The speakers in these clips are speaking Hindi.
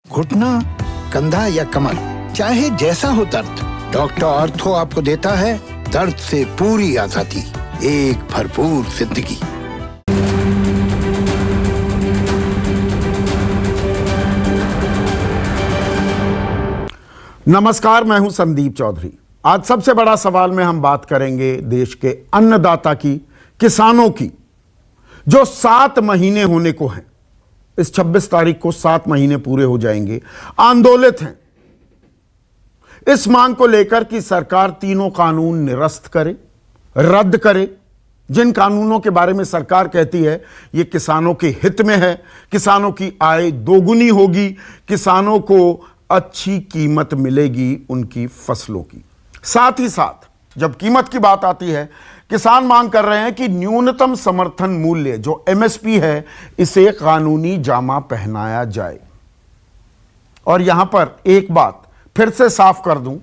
घुटना, कंधा या कमर, चाहे जैसा हो दर्द, डॉक्टर ऑर्थो आपको देता है दर्द से पूरी आजादी, एक भरपूर जिंदगी। नमस्कार, मैं हूं संदीप चौधरी। आज सबसे बड़ा सवाल में हम बात करेंगे देश के अन्नदाता की, किसानों की, जो 7 महीने होने को हैं। इस 26 तारीख को 7 महीने पूरे हो जाएंगे, आंदोलित हैं इस मांग को लेकर कि सरकार तीनों कानून निरस्त करे, रद्द करे। जिन कानूनों के बारे में सरकार कहती है ये किसानों के हित में है, किसानों की आय दोगुनी होगी, किसानों को अच्छी कीमत मिलेगी उनकी फसलों की। साथ ही साथ जब कीमत की बात आती है, किसान मांग कर रहे हैं कि न्यूनतम समर्थन मूल्य जो एमएसपी है, इसे कानूनी जामा पहनाया जाए। और यहां पर एक बात फिर से साफ कर दूं,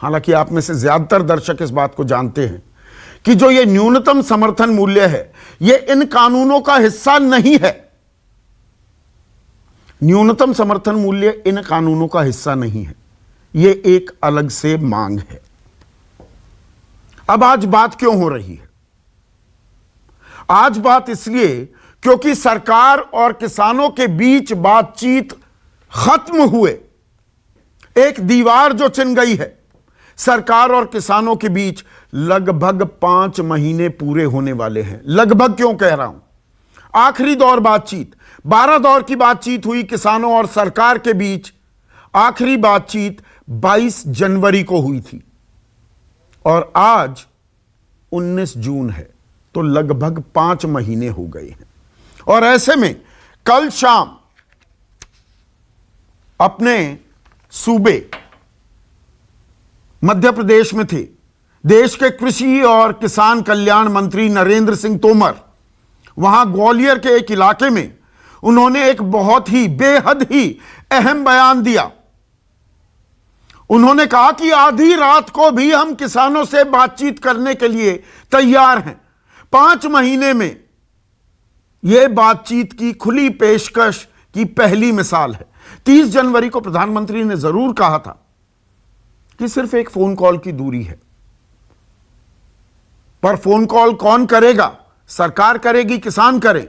हालांकि आप में से ज्यादातर दर्शक इस बात को जानते हैं कि जो ये न्यूनतम समर्थन मूल्य है, ये इन कानूनों का हिस्सा नहीं है। न्यूनतम समर्थन मूल्य इन कानूनों का हिस्सा नहीं है, ये एक अलग से मांग है। अब आज बात क्यों हो रही है? आज बात इसलिए क्योंकि सरकार और किसानों के बीच बातचीत खत्म हुए एक दीवार जो चिन गई है। सरकार और किसानों के बीच लगभग 5 महीने पूरे होने वाले हैं। लगभग क्यों कह रहा हूं? आखिरी दौर बातचीत, 12 दौर की बातचीत हुई किसानों और सरकार के बीच। आखिरी बातचीत 22 जनवरी को हुई थी और आज 19 जून है, तो लगभग 5 महीने हो गए हैं। और ऐसे में कल शाम अपने सूबे मध्य प्रदेश में थे देश के कृषि और किसान कल्याण मंत्री नरेंद्र सिंह तोमर। वहां ग्वालियर के एक इलाके में उन्होंने एक बहुत ही बेहद ही अहम बयान दिया। उन्होंने कहा कि आधी रात को भी हम किसानों से बातचीत करने के लिए तैयार हैं। 5 महीने में यह बातचीत की खुली पेशकश की पहली मिसाल है। 30 जनवरी को प्रधानमंत्री ने जरूर कहा था कि सिर्फ एक फोन कॉल की दूरी है, पर फोन कॉल कौन करेगा? सरकार करेगी, किसान करें,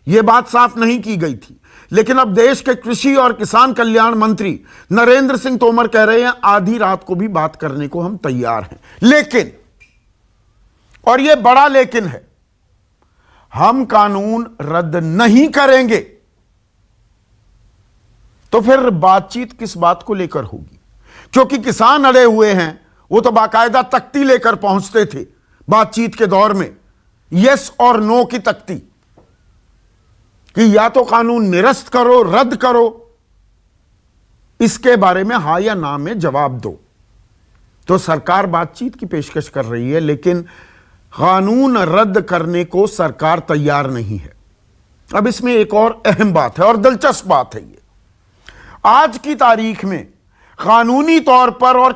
यह बात साफ नहीं की गई थी। लेकिन अब देश के कृषि और किसान कल्याण मंत्री नरेंद्र सिंह तोमर कह रहे हैं आधी रात को भी बात करने को हम तैयार हैं। लेकिन, और यह बड़ा लेकिन है, हम कानून रद्द नहीं करेंगे। तो फिर बातचीत किस बात को लेकर होगी? क्योंकि किसान अड़े हुए हैं। वो तो बाकायदा तख्ती लेकर पहुंचते थे बातचीत के दौर में, यस और नो की तख्ती, कि या तो कानून निरस्त करो, रद्द करो, इसके बारे में हां या ना में जवाब दो। तो सरकार बातचीत की पेशकश कर रही है, लेकिन कानून रद्द करने को सरकार तैयार नहीं है। अब इसमें एक और अहम बात है और दिलचस्प बात है। ये आज की तारीख में कानूनी तौर पर और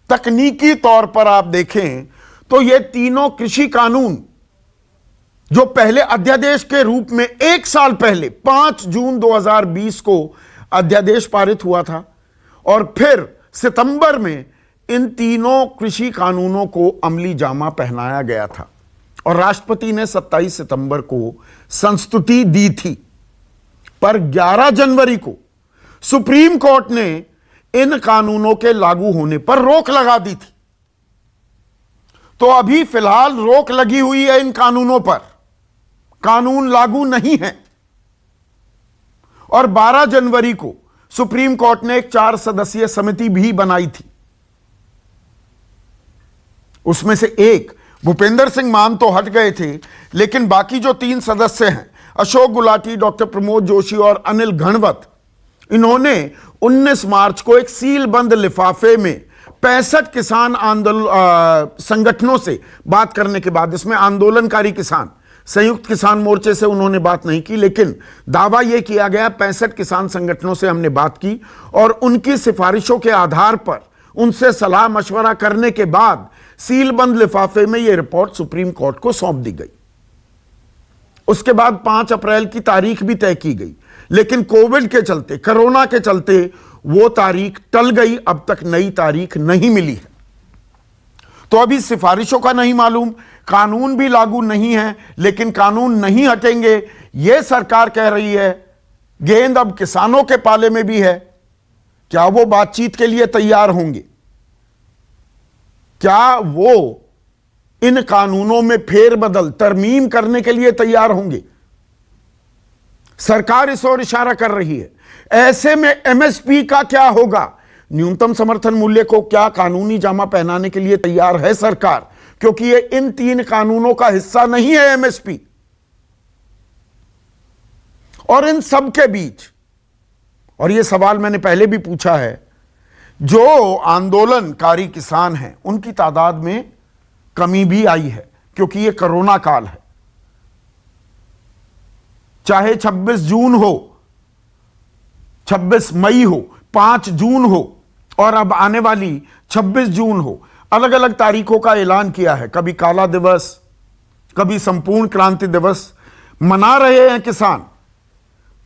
तकनीकी तौर पर आप देखें तो ये तीनों कृषि कानून जो पहले अध्यादेश के रूप में 1 साल पहले 5 जून 2020 को अध्यादेश पारित हुआ था, और फिर सितंबर में इन तीनों कृषि कानूनों को अमली जामा पहनाया गया था और राष्ट्रपति ने 27 सितंबर को संस्तुति दी थी। पर 11 जनवरी को सुप्रीम कोर्ट ने इन कानूनों के लागू होने पर रोक लगा दी थी। तो अभी फिलहाल रोक लगी हुई है इन कानूनों पर, कानून लागू नहीं है। और 12 जनवरी को सुप्रीम कोर्ट ने एक 4 सदस्यीय समिति भी बनाई थी। उसमें से एक भूपेंद्र सिंह मान तो हट गए थे, लेकिन बाकी जो 3 सदस्य हैं, अशोक गुलाटी, डॉक्टर प्रमोद जोशी और अनिल घनवत, इन्होंने 19 मार्च को एक सीलबंद लिफाफे में 65 किसान संगठनों से बात करने के बाद, इसमें आंदोलनकारी किसान, संयुक्त किसान मोर्चे से उन्होंने बात नहीं की, लेकिन दावा यह किया गया 65 किसान संगठनों से हमने बात की और उनकी सिफारिशों के आधार पर उनसे सलाह मशवरा करने के बाद सीलबंद लिफाफे में यह रिपोर्ट सुप्रीम कोर्ट को सौंप दी गई। उसके बाद 5 अप्रैल की तारीख भी तय की गई। लेकिन कोविड के चलते, कोरोना के चलते वो तारीख टल गई, अब तक नई तारीख नहीं मिली है। तो अभी सिफारिशों का नहीं मालूम, कानून भी लागू नहीं है, लेकिन कानून नहीं हटेंगे यह सरकार कह रही है। गेंद अब किसानों के पाले में भी है। क्या वो बातचीत के लिए तैयार होंगे? क्या वो इन कानूनों में फेरबदल, तरमीम करने के लिए तैयार होंगे? सरकार इस ओर इशारा कर रही है। ऐसे में एमएसपी का क्या होगा? न्यूनतम समर्थन मूल्य को क्या कानूनी जामा पहनाने के लिए तैयार है सरकार? क्योंकि ये इन 3 कानूनों का हिस्सा नहीं है एमएसपी। और इन सब के बीच, और यह सवाल मैंने पहले भी पूछा है, जो आंदोलनकारी किसान हैं उनकी तादाद में कमी भी आई है, क्योंकि यह कोरोना काल है। चाहे 26 जून हो, 26 मई हो, 5 जून हो और अब आने वाली 26 जून हो, अलग अलग तारीखों का ऐलान किया है। कभी काला दिवस, कभी संपूर्ण क्रांति दिवस मना रहे हैं किसान।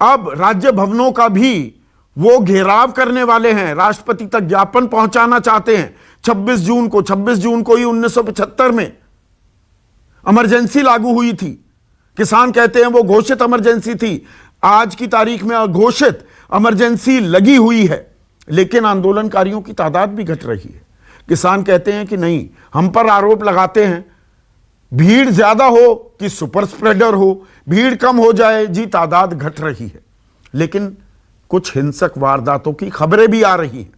अब राज्य भवनों का भी वो घेराव करने वाले हैं, राष्ट्रपति तक ज्ञापन पहुंचाना चाहते हैं। 26 जून को ही 1975 में इमरजेंसी लागू हुई थी। किसान कहते हैं वो घोषित इमरजेंसी थी, आज की तारीख में अघोषित इमरजेंसी लगी हुई है, लेकिन आंदोलनकारियों की तादाद भी घट रही है। किसान कहते हैं कि नहीं, हम पर आरोप लगाते हैं भीड़ ज्यादा हो कि सुपर स्प्रेडर हो, भीड़ कम हो जाए जी, तादाद घट रही है। लेकिन कुछ हिंसक वारदातों की खबरें भी आ रही हैं।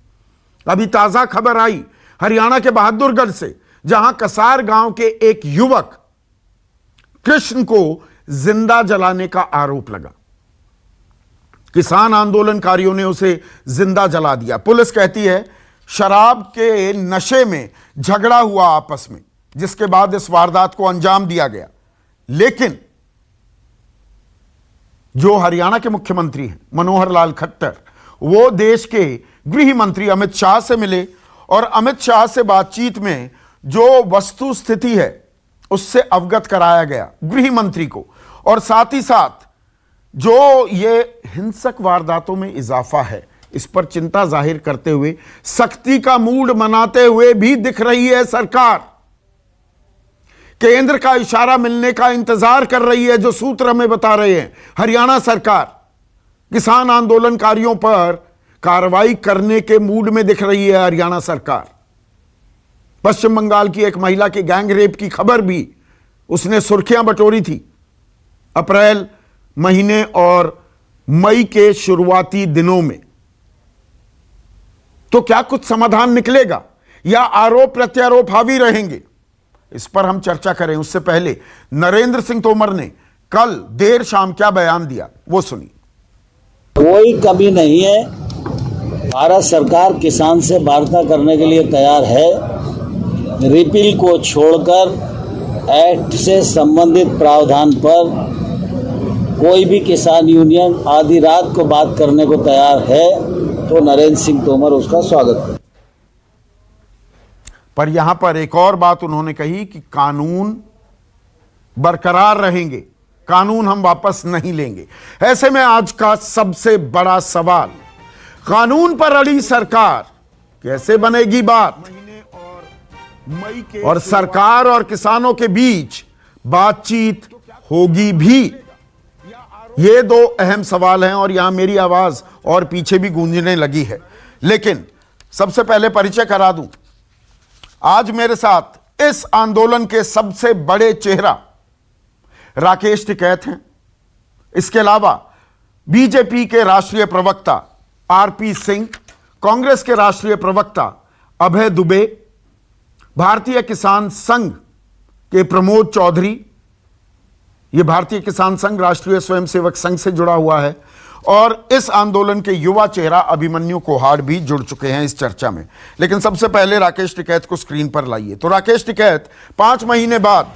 अभी ताजा खबर आई हरियाणा के बहादुरगढ़ से, जहां कसार गांव के एक युवक कृष्ण को जिंदा जलाने का आरोप लगा। किसान आंदोलनकारियों ने उसे जिंदा जला दिया। पुलिस कहती है शराब के नशे में झगड़ा हुआ आपस में, जिसके बाद इस वारदात को अंजाम दिया गया। लेकिन जो हरियाणा के मुख्यमंत्री हैं मनोहर लाल खट्टर, वो देश के गृह मंत्री अमित शाह से मिले और अमित शाह से बातचीत में जो वस्तु स्थिति है उससे अवगत कराया गया गृह मंत्री को, और साथ ही साथ जो ये हिंसक वारदातों में इजाफा है इस पर चिंता जाहिर करते हुए सख्ती का मूड मनाते हुए भी दिख रही है सरकार। केंद्र का इशारा मिलने का इंतजार कर रही है, जो सूत्र हमें बता रहे हैं। हरियाणा सरकार किसान आंदोलनकारियों पर कार्रवाई करने के मूड में दिख रही है। हरियाणा सरकार, पश्चिम बंगाल की एक महिला के गैंग रेप की खबर भी उसने सुर्खियां बटोरी थी अप्रैल महीने और मई के शुरुआती दिनों में। तो क्या कुछ समाधान निकलेगा या आरोप प्रत्यारोप हावी रहेंगे? इस पर हम चर्चा करें उससे पहले नरेंद्र सिंह तोमर ने कल देर शाम क्या बयान दिया, वो सुनिए। कोई कमी नहीं है, भारत सरकार किसान से वार्ता करने के लिए तैयार है। रिपील को छोड़कर एक्ट से संबंधित प्रावधान पर कोई भी किसान यूनियन आधी रात को बात करने को तैयार है तो नरेंद्र सिंह तोमर उसका स्वागत करें। पर यहां पर एक और बात उन्होंने कही कि कानून बरकरार रहेंगे, कानून हम वापस नहीं लेंगे। ऐसे में आज का सबसे बड़ा सवाल, कानून पर अड़ी सरकार कैसे बनेगी बात? और सरकार और किसानों के बीच बातचीत होगी भी? ये 2 अहम सवाल हैं और यहां मेरी आवाज और पीछे भी गूंजने लगी है। लेकिन सबसे पहले परिचय करा दूं, आज मेरे साथ इस आंदोलन के सबसे बड़े चेहरा राकेश टिकैत हैं। इसके अलावा बीजेपी के राष्ट्रीय प्रवक्ता आरपी सिंह, कांग्रेस के राष्ट्रीय प्रवक्ता अभय दुबे, भारतीय किसान संघ के प्रमोद चौधरी, यह भारतीय किसान संघ राष्ट्रीय स्वयंसेवक संघ से जुड़ा हुआ है, और इस आंदोलन के युवा चेहरा अभिमन्यु कोहाड़ भी जुड़ चुके हैं इस चर्चा में। लेकिन सबसे पहले राकेश टिकैत को स्क्रीन पर लाइए। तो राकेश टिकैत 5 महीने बाद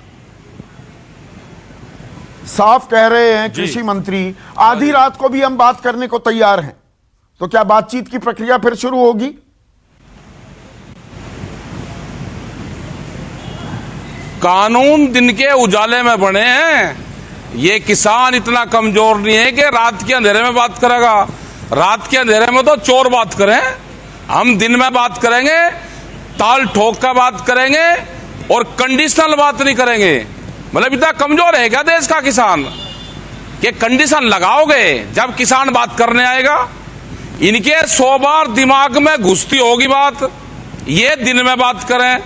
साफ कह रहे हैं कृषि मंत्री, आधी रात को भी हम बात करने को तैयार हैं। तो क्या बातचीत की प्रक्रिया फिर शुरू होगी? कानून दिन के उजाले में बने हैं, ये किसान इतना कमजोर नहीं है कि रात के अंधेरे में बात करेगा। रात के अंधेरे में तो चोर बात करें, हम दिन में बात करेंगे, ताल ठोक कर बात करेंगे और कंडीशनल बात नहीं करेंगे। मतलब इतना कमजोर है क्या देश का किसान कि कंडीशन लगाओगे जब किसान बात करने आएगा? इनके 100 बार दिमाग में घुसती होगी बात, ये दिन में बात करें,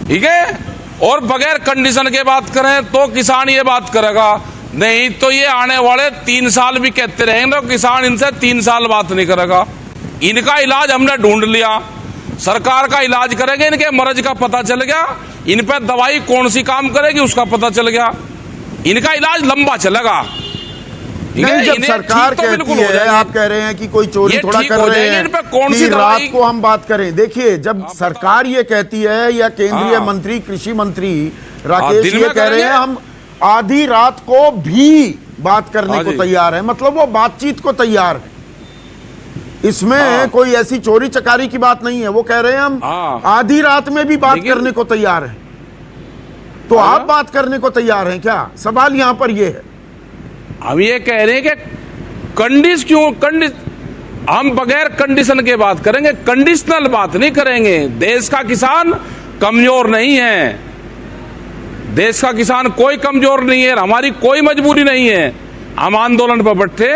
ठीक है, और बगैर कंडीशन के बात करें तो किसान ये बात करेगा। नहीं तो ये आने वाले 3 साल भी कहते रहेंगे तो किसान इनसे 3 साल बात नहीं करेगा। इनका इलाज हमने ढूंढ लिया, सरकार का इलाज करेंगे, इनके मर्ज का पता चल गया, इन पे दवाई कौन सी काम करेगी उसका पता चल गया, इनका इलाज लंबा चलेगा। नहीं, जब सरकार तो कहती है, आप कह रहे हैं कि कोई चोरी थोड़ा कर रहे हैं, इन पे कौन सी रात को हम बात करें। देखिए, जब सरकार ये कहती है या केंद्रीय मंत्री, कृषि मंत्री राकेश ये कह रहे हैं हम आधी रात को भी बात करने को तैयार है, मतलब वो बातचीत को तैयार है, इसमें कोई ऐसी चोरी चकारी की बात नहीं है। वो कह रहे हैं हम आधी रात में भी बात करने को तैयार है। तो आप बात करने को तैयार हैं क्या? सवाल यहां पर यह है। हम ये कह रहे हैं कि हम बगैर कंडीशन के बात करेंगे, कंडीशनल बात नहीं करेंगे। देश का किसान कमजोर नहीं है, देश का किसान कोई कमजोर नहीं है, हमारी कोई मजबूरी नहीं है। हम आंदोलन पर बैठे,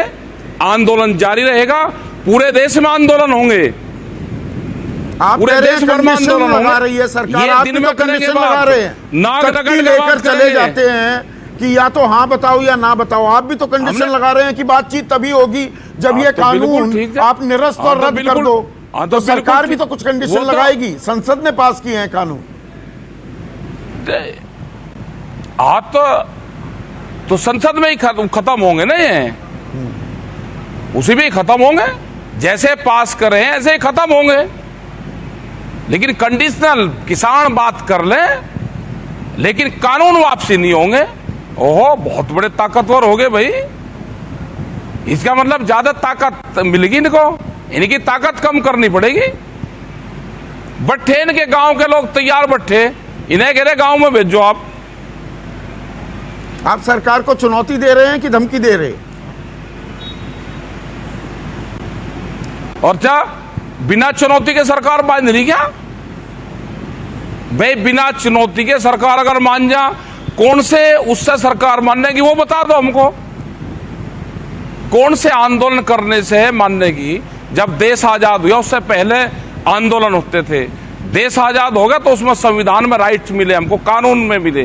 आंदोलन जारी रहेगा, पूरे देश में आंदोलन होंगे, आप पूरे देश में आंदोलन लगा रही है सरकार, आप भी तो कंडीशन लगा रहे हैं, नागरिक लेकर चले जाते हैं कि या तो हाँ बताओ या ना बताओ। आप भी तो कंडीशन लगा रहे हैं कि बातचीत तभी होगी जब ये कानून आप निरस्त और रद्द कर दो। तो सरकार भी तो कुछ कंडीशन लगाएगी, संसद ने पास किए हैं कानून। आप तो संसद में ही खत्म होंगे ना, ये उसी में ही खत्म होंगे, जैसे पास कर रहे हैं ऐसे ही खत्म होंगे। लेकिन कंडीशनल किसान बात कर ले, लेकिन कानून वापसी नहीं होंगे। ओहो, बहुत बड़े ताकतवर हो गए भाई, इसका मतलब ज्यादा ताकत मिलेगी इनको, इनकी ताकत कम करनी पड़ेगी। बैठे इनके गांव के लोग तैयार बैठे, इन्हें कह रहे गांव में भेजो। आप सरकार को चुनौती दे रहे हैं कि धमकी दे रहे हैं? और क्या बिना चुनौती के सरकार मान रही क्या भाई? बिना चुनौती के सरकार अगर मान जा, कौन से उससे सरकार मानने की वो बता दो हमको। कौन से आंदोलन करने से मानने की? जब देश आजाद हुआ उससे पहले आंदोलन होते थे, देश आजाद हो गया तो उसमें संविधान में राइट्स मिले, हमको कानून में मिले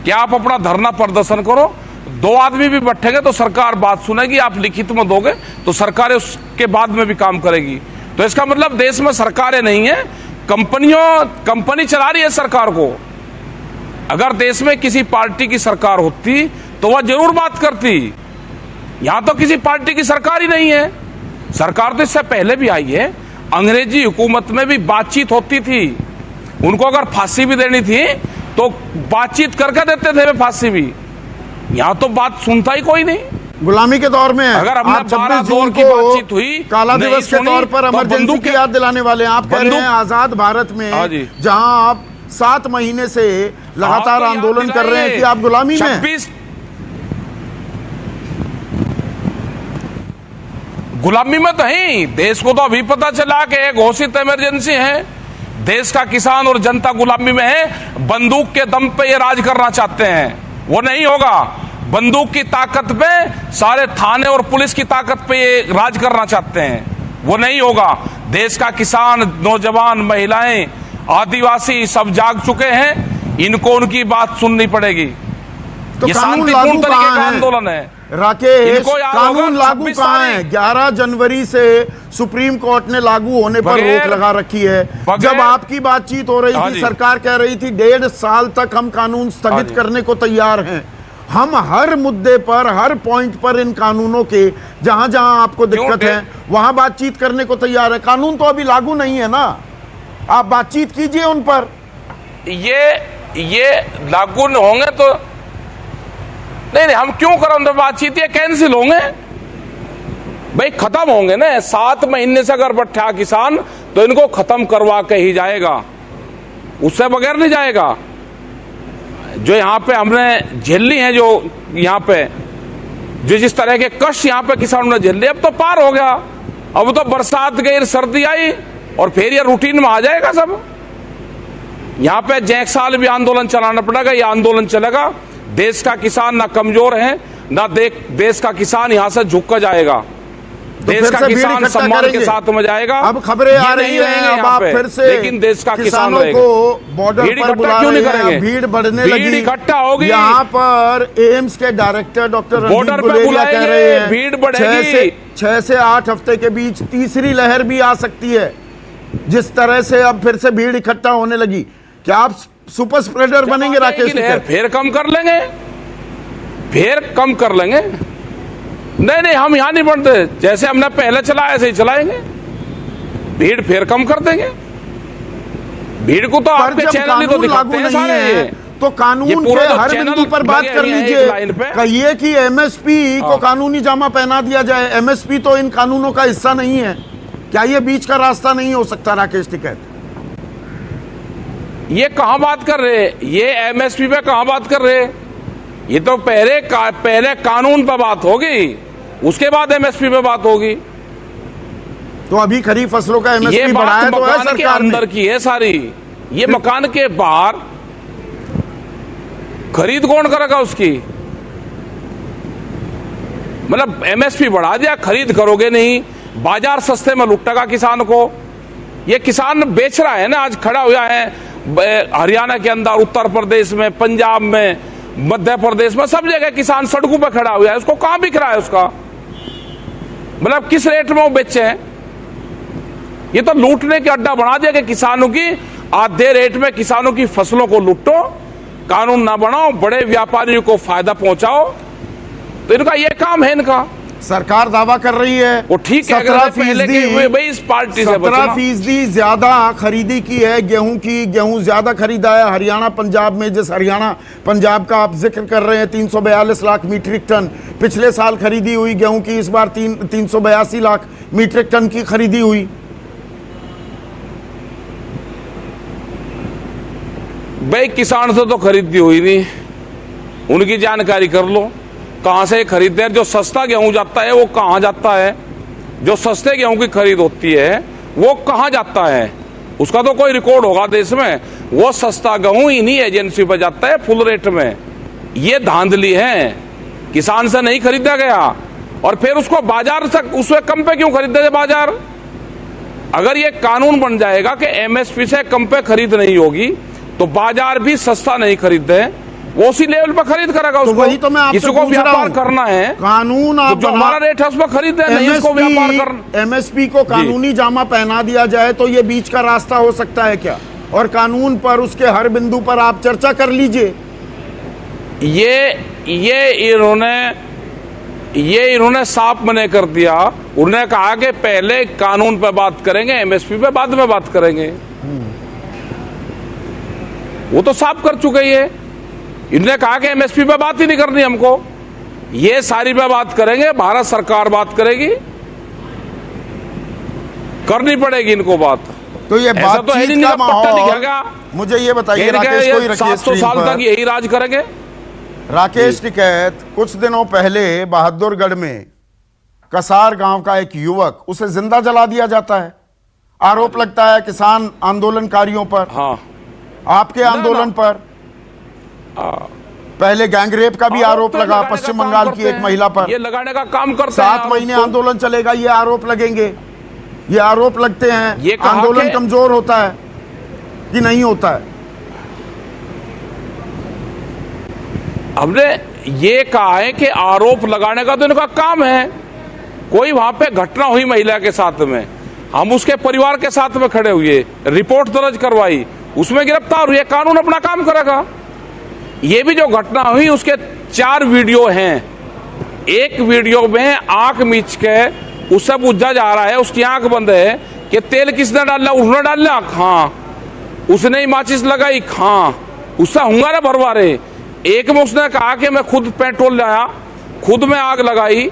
कि आप अपना धरना प्रदर्शन करो, 2 आदमी भी बैठेंगे तो सरकार बात सुनेगी, आप लिखित में दोगे तो सरकार उसके बाद में भी काम करेगी। तो इसका मतलब देश में सरकारें नहीं है, कंपनी चला रही है सरकार को। अगर देश में किसी पार्टी की सरकार होती तो वह जरूर बात करती, यहां तो किसी पार्टी की सरकार ही नहीं है। सरकार तो इससे पहले भी आई है, अंग्रेजी हुकूमत में भी बातचीत होती थी, उनको अगर फांसी भी देनी थी तो बातचीत करके देते थे फांसी भी। यहां तो बात सुनता ही कोई नहीं। गुलामी के दौर में अगर हमने 26 जून की बातचीत हुई, काला दिवस के तौर पर इमरजेंसी की याद दिलाने वाले हैं। आप कह रहे हैं आजाद भारत में जहां आप 7 महीने से लगातार आंदोलन कर रहे हैं कि आप गुलामी में। गुलामी में तो है, देश को तो अभी पता चला कि एक घोषित इमरजेंसी है, देश का किसान और जनता गुलामी में है। बंदूक के दम पे ये राज करना चाहते हैं, वो नहीं होगा। बंदूक की ताकत पे, सारे थाने और पुलिस की ताकत पे ये राज करना चाहते हैं, वो नहीं होगा। देश का किसान, नौजवान, महिलाएं, आदिवासी सब जाग चुके हैं, इनको उनकी बात सुननी पड़ेगी। तो ये शांतिपूर्ण तरीके का आंदोलन है। राकेश, कानून लागू कहां है? 11 जनवरी से सुप्रीम कोर्ट ने लागू होने पर रोक लगा रखी है। जब आपकी बातचीत हो रही थी, सरकार कह रही थी 1.5 साल तक हम कानून स्थगित करने को तैयार हैं। हम हर मुद्दे पर, हर पॉइंट पर इन कानूनों के जहां जहां आपको दिक्कत है वहां बातचीत करने को तैयार है। कानून तो अभी लागू नहीं है ना, आप बातचीत कीजिए उन पर। ये लागू होंगे तो नहीं, हम क्यों करें बातचीत? ये कैंसिल होंगे भाई, खत्म होंगे ना। 7 महीने से अगर बैठा किसान तो इनको खत्म करवा के ही जाएगा, उससे बगैर नहीं जाएगा। जो यहाँ पे हमने झेली है, जो यहाँ पे जो जिस तरह के कष्ट यहाँ पे किसानों ने झेल लिए, अब तो पार हो गया। अब तो बरसात गई, सर्दी आई और फिर ये रूटीन में आ जाएगा सब। यहाँ पे जैक साल भी आंदोलन चलाना पड़ेगा, ये आंदोलन चलेगा। देश का किसान ना कमजोर है, ना देश का किसान यहाँ से झुक कर जाएगा। देश का किसान सम्मान के साथ में जाएगा। अब खबरें आ रही हैं, अब आप फिर से लेकिन देश का किसान को बॉर्डर पर बुला क्यों नहीं रहे हैं, करेंगे? भीड़ बढ़ने लगी, भीड़ इकट्ठा होगी। यहाँ पर एम्स के डायरेक्टर डॉक्टर बॉर्डर पे कह रहे हैं भीड़ बढ़ेगी। 6 से 8 हफ्ते के बीच तीसरी लहर भी आ सकती है। जिस तरह से अब फिर से भीड़ इकट्ठा होने लगी, क्या आप सुपर स्प्रेडर बनेंगे राकेश? फिर कम कर लेंगे, फिर कम कर लेंगे। नहीं, हम यहां नहीं बढ़ते, जैसे हमने पहले चलाया ऐसे ही चलाएंगे। भीड़ फिर कम कर देंगे। भीड़ को तो आपके चैनल ही तो दिखाते हैं सारे ये। तो कानून के हर बिंदु पर बात कर लीजिए। कहिए कि एमएसपी को कानूनी जामा पहना दिया जाए। एमएसपी तो इन कानूनों का हिस्सा नहीं है। क्या ये बीच का रास्ता नहीं हो सकता राकेश टिकैत? ये कहां बात कर रहे? ये एमएसपी पे कहां बात कर रहे? ये तो पहले कानून पर बात होगी, उसके बाद एमएसपी पे बात होगी। तो अभी खरीफ फसलों का एमएसपी बढ़ाया तो है सरकार के अंदर की है सारी। ये मकान के बाहर खरीद कौन करेगा उसकी? मतलब एमएसपी बढ़ा दिया, खरीद करोगे नहीं, बाजार सस्ते में लुटेगा किसान को। ये किसान बेच रहा है ना, आज खड़ा हुआ है हरियाणा के अंदर, उत्तर प्रदेश में, पंजाब में, मध्य प्रदेश में, सब जगह किसान सड़कों पर खड़ा हुआ है। उसको कहां बिक रहा है उसका? मतलब किस रेट में वो बेचे हैं? ये तो लूटने के अड्डा बना दिया कि किसानों की आधे रेट में किसानों की फसलों को लूटो, कानून ना बनाओ, बड़े व्यापारियों को फायदा पहुंचाओ। तो इनका ये काम है। इनका सरकार दावा कर रही है वो ठीक है, 17% ज्यादा खरीदी की है गेहूं की। गेहूं ज्यादा खरीदा है हरियाणा पंजाब में। जिस हरियाणा पंजाब का आप जिक्र कर रहे हैं, 342 लाख मीट्रिक टन पिछले साल खरीदी हुई गेहूं की, इस बार 382 लाख मीट्रिक टन की खरीदी हुई। भाई किसान से तो खरीदी हुई नहीं, उनकी जानकारी कर लो कहां से खरीदते हैं। जो सस्ता गेहूं जाता है वो कहां जाता है? जो सस्ते गेहूं की खरीद होती है वो कहां जाता है? उसका तो कोई रिकॉर्ड होगा देश में। वो सस्ता गेहूं इन्हीं एजेंसी पर जाता है फुल रेट में। ये धांधली है, किसान से नहीं खरीदा गया और फिर उसको बाजार से उससे कम पे क्यों खरीदते थे बाजार? अगर ये कानून बन जाएगा कि एमएसपी से कम पे खरीद नहीं होगी तो बाजार भी सस्ता नहीं खरीदते, वो उसी लेवल पर खरीद करेगा उसको। तो वही तो मैं आपसे किसी को व्यापार करना है, कानून आप जो हमारा रेट है उस पर खरीदे, नहीं इसको व्यापार करना। एमएसपी को कानूनी जामा पहना दिया जाए तो ये बीच का रास्ता हो सकता है क्या? और कानून पर उसके हर बिंदु पर आप चर्चा कर लीजिए। ये इन्होंने साफ मने कर दिया। उन्होंने कहा कि पहले कानून पर बात करेंगे, एमएसपी पे बाद में बात करेंगे। वो तो साफ कर चुके हैं। इन्होंने कहा कि एमएसपी पे बात ही नहीं करनी हमको, ये सारी पे बात करेंगे, भारत सरकार बात करेगी, करनी पड़ेगी इनको बात। तो ये बात तो है नहीं, पट्टा दिखेगा। मुझे ये बताइए राकेश, कोई 700 साल तक यही राज करेंगे। राकेश टिकैत, कुछ दिनों पहले बहादुरगढ़ में कसार गांव का एक युवक, उसे जिंदा जला दिया जाता है। आरोप लगता है किसान आंदोलनकारियों पर, हाँ, आपके आंदोलन पर। पहले गैंगरेप का भी आरोप लगा पश्चिम बंगाल की एक महिला पर। ये लगाने का काम करते हैं। 7 महीने आंदोलन चलेगा, ये आरोप लगेंगे, ये आरोप लगते हैं। ये आंदोलन कमजोर होता है कि नहीं होता है? हमने ये कहा है कि आरोप लगाने का तो इनका काम है। कोई वहां पे घटना हुई महिला के साथ में, हम उसके परिवार के साथ में खड़े हुए, रिपोर्ट दर्ज करवाई, उसमें गिरफ्तार हुए, कानून अपना काम करेगा। ये भी जो घटना हुई उसके 4 वीडियो हैं। एक वीडियो में आंख मीच के उससे पूछा जा रहा है, उसकी आंख बंद है कि तेल किसने डाला? उसने डाला, हाँ। उसने ही माचिस लगाई, हाँ। उससे हुंगारे भरवा रहे। एक में उसने कहा कि मैं खुद पेट्रोल लाया, खुद में आग लगाई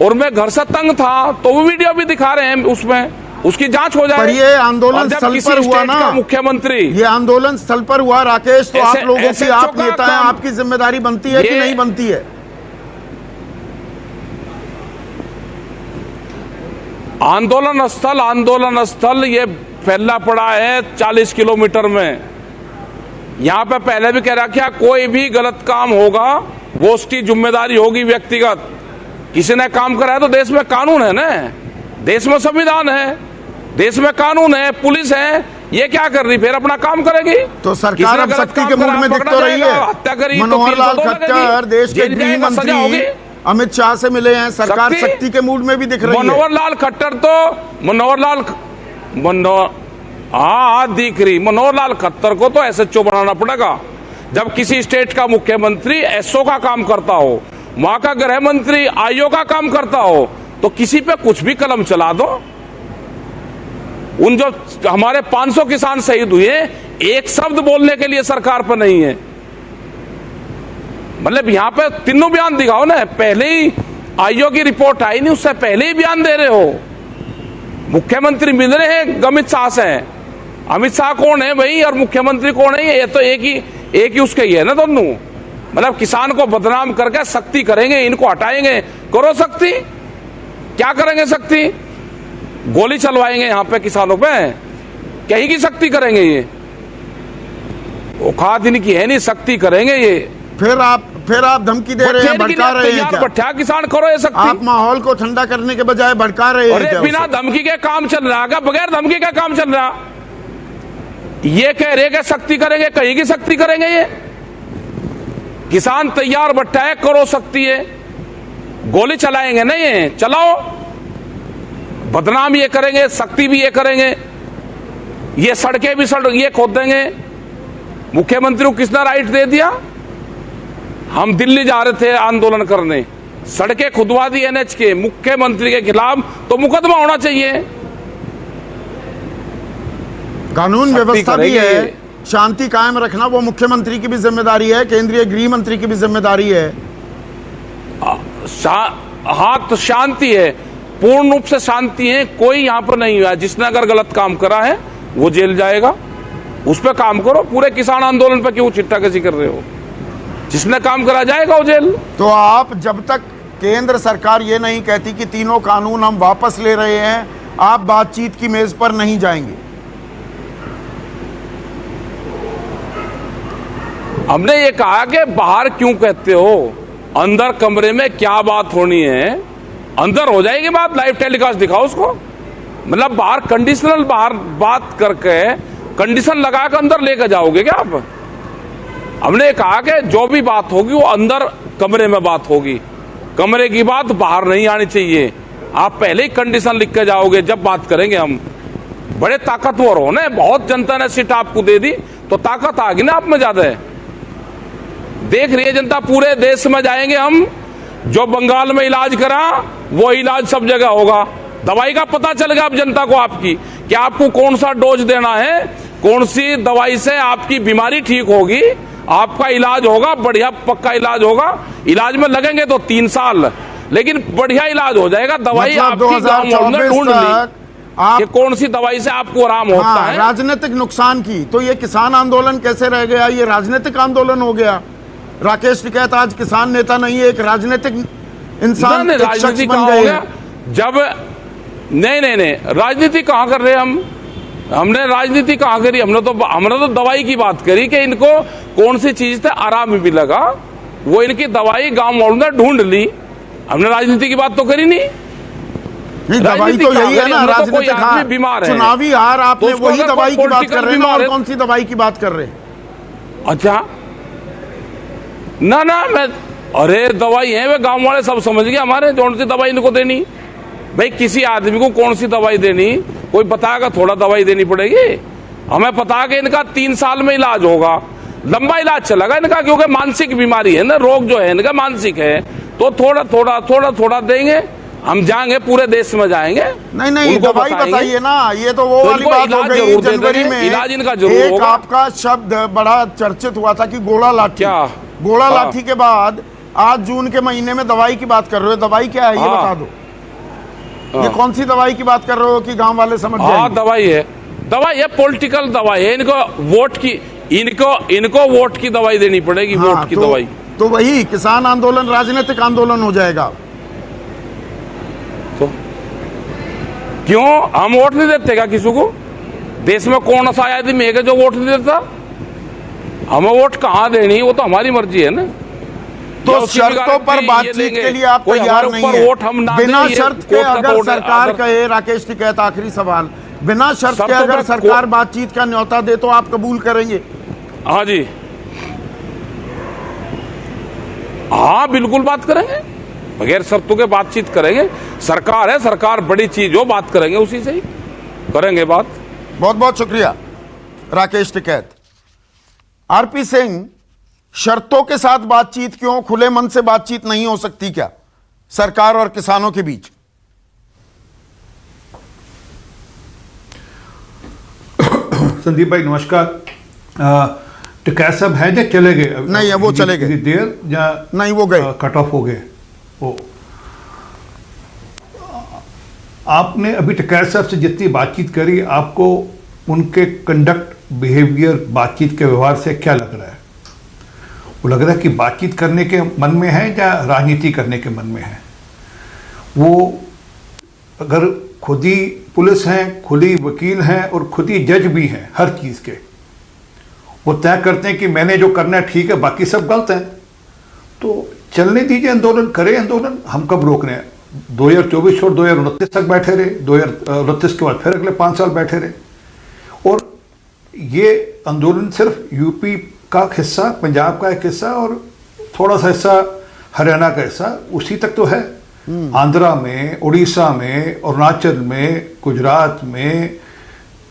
और मैं घर से तंग था, तो वो वीडियो भी दिखा रहे हैं उसमें। उसकी जांच हो जाए। पर ये आंदोलन और जब स्थल किसी पर हुआ स्टेट ना, का मुख्यमंत्री, ये आंदोलन स्थल पर हुआ राकेश, तो आप लोगों की, ऐसे आप चौका नेता हैं, काम- आपकी जिम्मेदारी बनती है कि नहीं बनती है? आंदोलन स्थल ये फैला पड़ा है 40 किलोमीटर में। यहां पे पहले भी कह रखा, कोई भी गलत काम होगा वो उसकी जिम्मेदारी होगी व्यक्तिगत। किसी ने काम करा है तो देश में कानून है ना, देश में संविधान है, देश में कानून है, पुलिस है, ये क्या कर रही, फिर अपना काम करेगी। तो सरकार अब सख्ती के मूड में दिख तो रही है। हत्या करी, मनोहर लाल खट्टर देश के गृह मंत्री अमित शाह से मिले हैं, सरकार सख्ती के मूड में भी दिख रही है। मनोहर लाल खट्टर दिख रही। मनोहर लाल खट्टर को तो एसएचओ बनाना पड़ेगा। जब किसी स्टेट का मुख्यमंत्री एसओ का काम करता हो, वहां का गृह मंत्री आईओ का काम करता हो, तो किसी पे कुछ भी कलम चला दो। उन जो हमारे 500 किसान शहीद हुए, एक शब्द बोलने के लिए सरकार पर नहीं है। मतलब यहां पे तीनों बयान दिखाओ ना, पहले ही आईओ की रिपोर्ट आई नहीं, उससे पहले ही बयान दे रहे हो। मुख्यमंत्री मिल रहे हैं अमित शाह से। अमित शाह कौन है भाई और मुख्यमंत्री कौन है? ये तो एक ही उसके ही है ना दोनों। मतलब किसान को बदनाम करके सख्ती करेंगे, इनको हटाएंगे। करो सख्ती, क्या करेंगे सख्ती? गोली चलवाएंगे यहां पे किसानों पे, कहीं की सख्ती करेंगे? ये औकात इनकी है नहीं, सख्ती करेंगे ये। फिर आप धमकी दे रहे हैं, भड़का रहे हैं क्या? बैठा किसान करो ये सख्ती। आप माहौल को ठंडा करने के बजाय भड़का रहे हैं क्या? बिना धमकी के काम चल रहा है, बगैर धमकी का काम चल रहा। ये कह रहे कि सख्ती करेंगे, कहीं की सख्ती करेंगे? ये किसान तैयार बैठा है, करो सख्ती है। गोली चलाएंगे नहीं, ये चलाओ, बदनाम ये करेंगे, सख्ती भी ये करेंगे, ये सड़कें भी ये खोद देंगे। मुख्यमंत्री को किसने राइट दे दिया? हम दिल्ली जा रहे थे आंदोलन करने, सड़कें खुदवा दी एनएच के, मुख्यमंत्री के खिलाफ तो मुकदमा होना चाहिए। कानून व्यवस्था भी है, शांति कायम रखना वो मुख्यमंत्री की भी जिम्मेदारी है, केंद्रीय गृह मंत्री की भी जिम्मेदारी है। हाँ, तो शांति है, पूर्ण रूप से शांति है। कोई यहां पर नहीं हुआ, जिसने अगर गलत काम करा है वो जेल जाएगा, उस पर काम करो। पूरे किसान आंदोलन पर क्यों चिट्ठाकशी कर रहे हो? जिसने काम करा जाएगा वो जेल। तो आप जब तक केंद्र सरकार ये नहीं कहती कि तीनों कानून हम वापस ले रहे हैं, आप बातचीत की मेज पर नहीं जाएंगे? हमने ये कहा कि बाहर क्यों कहते हो, अंदर कमरे में क्या बात होनी है, अंदर हो जाएगी बात। लाइव टेलीकास्ट दिखाओ उसको। मतलब बाहर कंडीशनल, बाहर बात करके कंडीशन लगा कर अंदर लेकर जाओगे क्या आप? हमने कहा कि जो भी बात होगी वो अंदर कमरे में बात होगी, कमरे की बात बाहर नहीं आनी चाहिए। आप पहले ही कंडीशन लिख के जाओगे, जब बात करेंगे हम। बड़े ताकतवर हो ना, बहुत जनता ने सीट आपको दे दी तो ताकत आ गई ना आप में ज्यादा। देख रही है जनता, पूरे देश में जाएंगे हम। जो बंगाल में इलाज करा वो इलाज सब जगह होगा। दवाई का पता चलेगा अब जनता को आपकी, कि आपको कौन सा डोज देना है, कौन सी दवाई से आपकी बीमारी ठीक होगी, आपका इलाज होगा, बढ़िया पक्का इलाज होगा। इलाज में लगेंगे तो 3 साल, लेकिन बढ़िया इलाज हो जाएगा। दवाई आपकी गांव में ढूंढ ली कि कौन सी दवाई से आपको आराम होता है। राजनीतिक नुकसान की तो ये किसान आंदोलन कैसे रह गया? ये राजनीतिक आंदोलन हो गया। राकेश टिकैत आज किसान नेता नहीं है, एक राजनीतिक इंसान, एक शख्स बन गए हैं। जब नहीं, राजनीति कहां कर रहे हम? हमने राजनीति कहां करी? हमने तो दवाई की बात करी कि इनको कौन सी चीज से आराम भी लगा, वो इनकी दवाई गांव वालों ने ढूंढ ली। हमने राजनीति की बात तो करी नहीं। दवाई तो यही है ना, राजनीतिक हार, बीमार है, चुनावी हार। आपने वही दवाई की बात कर रहे हैं और कौन सी दवाई की बात कर रहे हैं? अच्छा ना मैं, अरे दवाई है वे गांव वाले सब समझ गए हमारे, कौन सी दवाई इनको देनी। भाई किसी आदमी को कौन सी दवाई देनी, कोई बताएगा थोड़ा दवाई देनी पड़ेगी? हमें पता कि इनका 3 साल में इलाज होगा, लंबा इलाज चलेगा इनका, क्योंकि मानसिक बीमारी है ना, रोग जो है इनका मानसिक है। तो थोड़ा देंगे, हम जाएंगे पूरे देश में जाएंगे। नहीं दवाई बताइए ना, ये तो वो वाली बात हो गई। जनवरी में इलाज इनका जरूर एक होगा। आपका शब्द बड़ा चर्चित हुआ था कि गोला लाठी। क्या गोला लाठी के बाद आज जून के महीने में दवाई की बात कर रहे हो, दवाई क्या है ये बता दो। ये कौन सी दवाई की बात कर रहे हो कि गांव वाले समझ हाँ जाएंगे? दवाई है पॉलिटिकल दवाई है। इनको वोट की इनको वोट की दवाई देनी पड़ेगी। हाँ, वोट की दवाई तो वही किसान आंदोलन राजनीतिक आंदोलन हो जाएगा। तो क्यों हम वोट नहीं देते क्या किसी को? देश में कौन सा आदमी है जो वोट नहीं देता? हमें वोट कहाँ देनी वो तो हमारी मर्जी है ना। तो शर्तों पर बातचीत के लिए आप तैयार नहीं है? वोट हम ना बिना शर्त के अगर सरकार कहे, राकेश टिकैत आखिरी सवाल, बिना शर्त के अगर सरकार बातचीत का न्योता दे तो आप कबूल करेंगे? हाँ जी, हाँ बिल्कुल बात करेंगे, बगैर शर्तों के बातचीत करेंगे। सरकार है, सरकार बड़ी चीज हो, बात करेंगे, उसी से ही करेंगे बात। बहुत बहुत शुक्रिया राकेश टिकैत। आरपी सिंह, शर्तों के साथ बातचीत क्यों? खुले मन से बातचीत नहीं हो सकती क्या सरकार और किसानों के बीच? संदीप भाई नमस्कार। टिकैत साहब हैं या चले गए? नहीं, वो चले गए। देर या नहीं, वो गए, कट ऑफ हो गए। वो आपने अभी टिकैत साहब से जितनी बातचीत करी, आपको उनके कंडक्ट, बिहेवियर, बातचीत के व्यवहार से क्या लग रहा है? वो लग रहा है कि बातचीत करने के मन में है या राजनीति करने के मन में है? वो अगर खुद ही पुलिस हैं, खुद ही वकील हैं और खुद ही जज भी हैं हर चीज़ के, वो तय करते हैं कि मैंने जो करना है ठीक है, बाकी सब गलत हैं, तो चलने दीजिए, आंदोलन करें, आंदोलन हम कब रोक रहे हैं? 2024 छोड़ 2029 तक बैठे रहे, 2029 के बाद फिर अगले 5 साल बैठे रहे। और ये आंदोलन सिर्फ यूपी का हिस्सा, पंजाब का एक हिस्सा और थोड़ा सा हिस्सा हरियाणा का हिस्सा, उसी तक तो है। आंध्रा में, उड़ीसा में, अरुणाचल में, गुजरात में,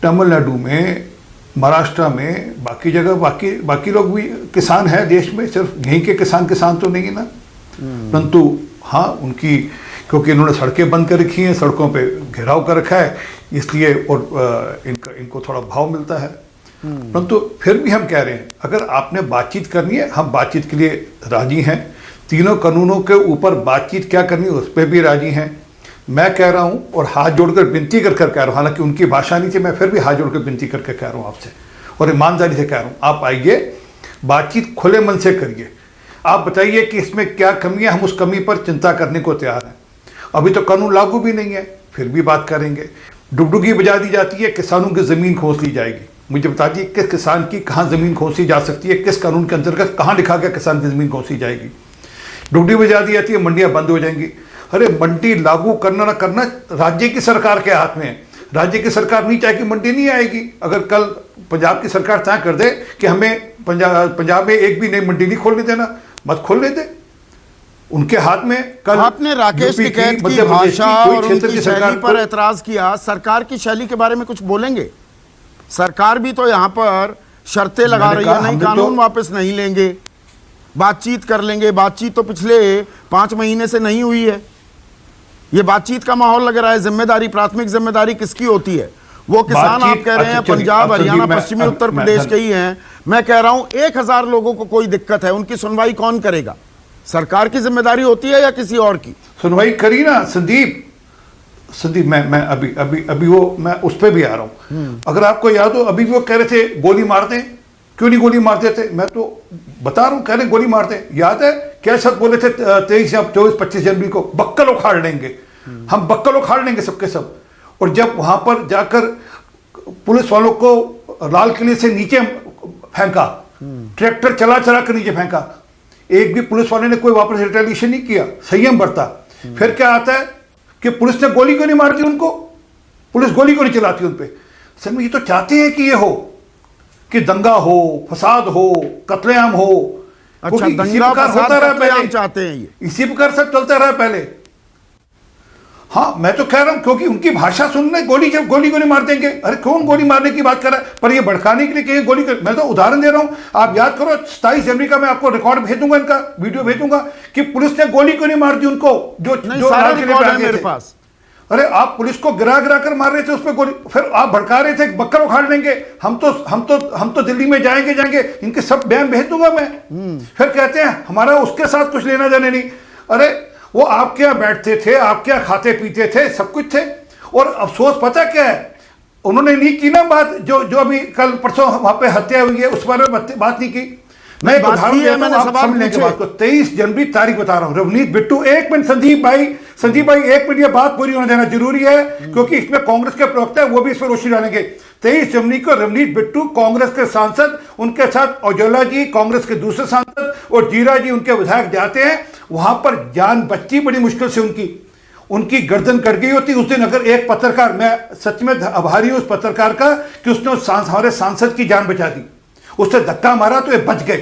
तमिलनाडु में, महाराष्ट्र में, बाकी जगह बाकी लोग भी किसान है देश में, सिर्फ यहीं के किसान तो नहीं है ना। परंतु हाँ, उनकी, क्योंकि इन्होंने सड़कें बंद कर रखी हैं, सड़कों पे घेराव कर रखा है, इसलिए और इनको थोड़ा भाव मिलता है। परंतु फिर भी हम कह रहे हैं, अगर आपने बातचीत करनी है, हम बातचीत के लिए राजी हैं। तीनों कानूनों के ऊपर बातचीत क्या करनी है उस पर भी राजी हैं। मैं कह रहा हूँ और हाथ जोड़कर विनती कर कह रहा हूँ, हालांकि उनकी भाषा नहीं थी, मैं फिर भी हाथ जोड़कर विनती करके कह रहा हूँ आपसे, और ईमानदारी से कह रहा हूँ, आप आइए, बातचीत खुले मन से करिए। आप बताइए कि इसमें क्या कमी है, हम उस कमी पर चिंता करने को तैयार हैं। अभी तो कानून लागू भी नहीं है, फिर भी बात करेंगे। डुगडुगी बजा दी जाती है, किसानों की ज़मीन खोस ली जाएगी। मुझे बता दीजिए किस किसान की कहाँ ज़मीन खोसी जा सकती है, किस कानून के अंतर्गत कहाँ लिखा गया किसान की ज़मीन खोसी जाएगी? डुगडुगी बजा दी जाती है, मंडियाँ बंद हो जाएंगी। अरे मंडी लागू करना ना करना राज्य की सरकार के हाथ में है। राज्य की सरकार नहीं चाहे कि मंडी नहीं आएगी। अगर कल पंजाब की सरकार तय कर दे कि हमें पंजाब में एक भी नई मंडी नहीं खोलने देना, मत खोलने दे, उनके हाथ में। कल आपने राकेश टिकैत की भाषा और उनकी शैली पर एतराज किया, सरकार की शैली के बारे में कुछ बोलेंगे? सरकार भी तो यहाँ पर शर्तें लगा रही है, नहीं कानून वापस नहीं लेंगे, बातचीत कर लेंगे। बातचीत तो पिछले 5 महीने से नहीं हुई है। ये बातचीत का माहौल लग रहा है। जिम्मेदारी, प्राथमिक जिम्मेदारी किसकी होती है? वो किसान आप कह रहे हैं पंजाब, हरियाणा, पश्चिमी उत्तर प्रदेश के ही हैं। मैं कह रहा हूं 1000 लोगों को कोई दिक्कत है, उनकी सुनवाई कौन करेगा? सरकार की जिम्मेदारी होती है या किसी और की? सुनवाई करी ना संदीप। मैं अभी वो मैं उस पर भी आ रहा हूं। अगर आपको याद हो, अभी वो कह रहे थे गोली मार दें, क्यों नहीं गोली मार देते? मैं तो बता रहा हूं, कह रहे गोली मार दें। याद है क्या शब्द बोले थे 23 या 24-25 जनवरी को? बक्कल उखाड़ लेंगे, हम बक्कल उखाड़ लेंगे सबके सब। और जब वहां पर जाकर पुलिस वालों को लाल किले से नीचे फेंका, ट्रैक्टर चला कर नीचे फेंका, एक भी पुलिस वाले ने कोई वापस रिटेलिएशन नहीं किया, संयम बरता। फिर क्या आता है कि पुलिस ने गोली क्यों नहीं मारती उनको? पुलिस गोली क्यों नहीं चलाती उन पर? सर ये तो चाहते हैं कि ये हो, कि दंगा हो, फसाद हो, कत्लेआम हो। अच्छा, दंगा फसाद कत्लेआम चाहते हैं ये, इसी प्रकार सब चलता रहा पहले। हाँ, मैं तो कह रहा हूं, क्योंकि उनकी भाषा सुनने गोली को नहीं मार देंगे। अरे कौन गोली मारने की बात कर रहा है? पर ये भड़काने के लिए कहीं गोली कर। मैं तो उदाहरण दे रहा हूं, आप याद करो 27 जनवरी का मैं आपको रिकॉर्ड भेज दूंगा, इनका वीडियो भेजूंगा कि पुलिस ने गोली क्यों नहीं मार दी उनको, जो मेरे पास। अरे आप पुलिस को गिरा कर मार रहे थे, उस पर गोली, फिर आप भड़का रहे थे बक्कर उखाड़ लेंगे, हम तो दिल्ली में जाएंगे, इनके सब बयान भेज दूंगा मैं। फिर कहते हैं हमारा उसके साथ कुछ लेना देना नहीं। अरे वो आपके यहाँ बैठते थे, आपके यहाँ खाते पीते थे, सब कुछ थे। और अफसोस पता क्या है, उन्होंने नहीं की ना बात, जो अभी कल परसों वहां पे हत्या हुई है उस बारे में बात नहीं की। मैं एक उदाहरण देता हूं, आप समझने के बाद को 23 जनवरी तारीख बता रहा हूं। रवनीत बिट्टू, एक मिनट संदीप भाई एक मिनट, ये बात पूरी होने देना जरूरी है, क्योंकि इसमें कांग्रेस के प्रवक्ता है, वो भी इस पर रोशनी डालेंगे। 23 जनवरी को रवनीत बिट्टू कांग्रेस के सांसद, उनके साथ औजला जी कांग्रेस के दूसरे सांसद और जीरा जी उनके विधायक जाते हैं। वहां पर जान बच्ची बड़ी मुश्किल से उनकी गर्दन कट गई होती उस दिन। अगर एक पत्रकार, मैं सच में आभारी हूं उस पत्रकार का कि उसने हमारे सांसद की जान बचा दी, उससे धक्का मारा तो ये बच गए।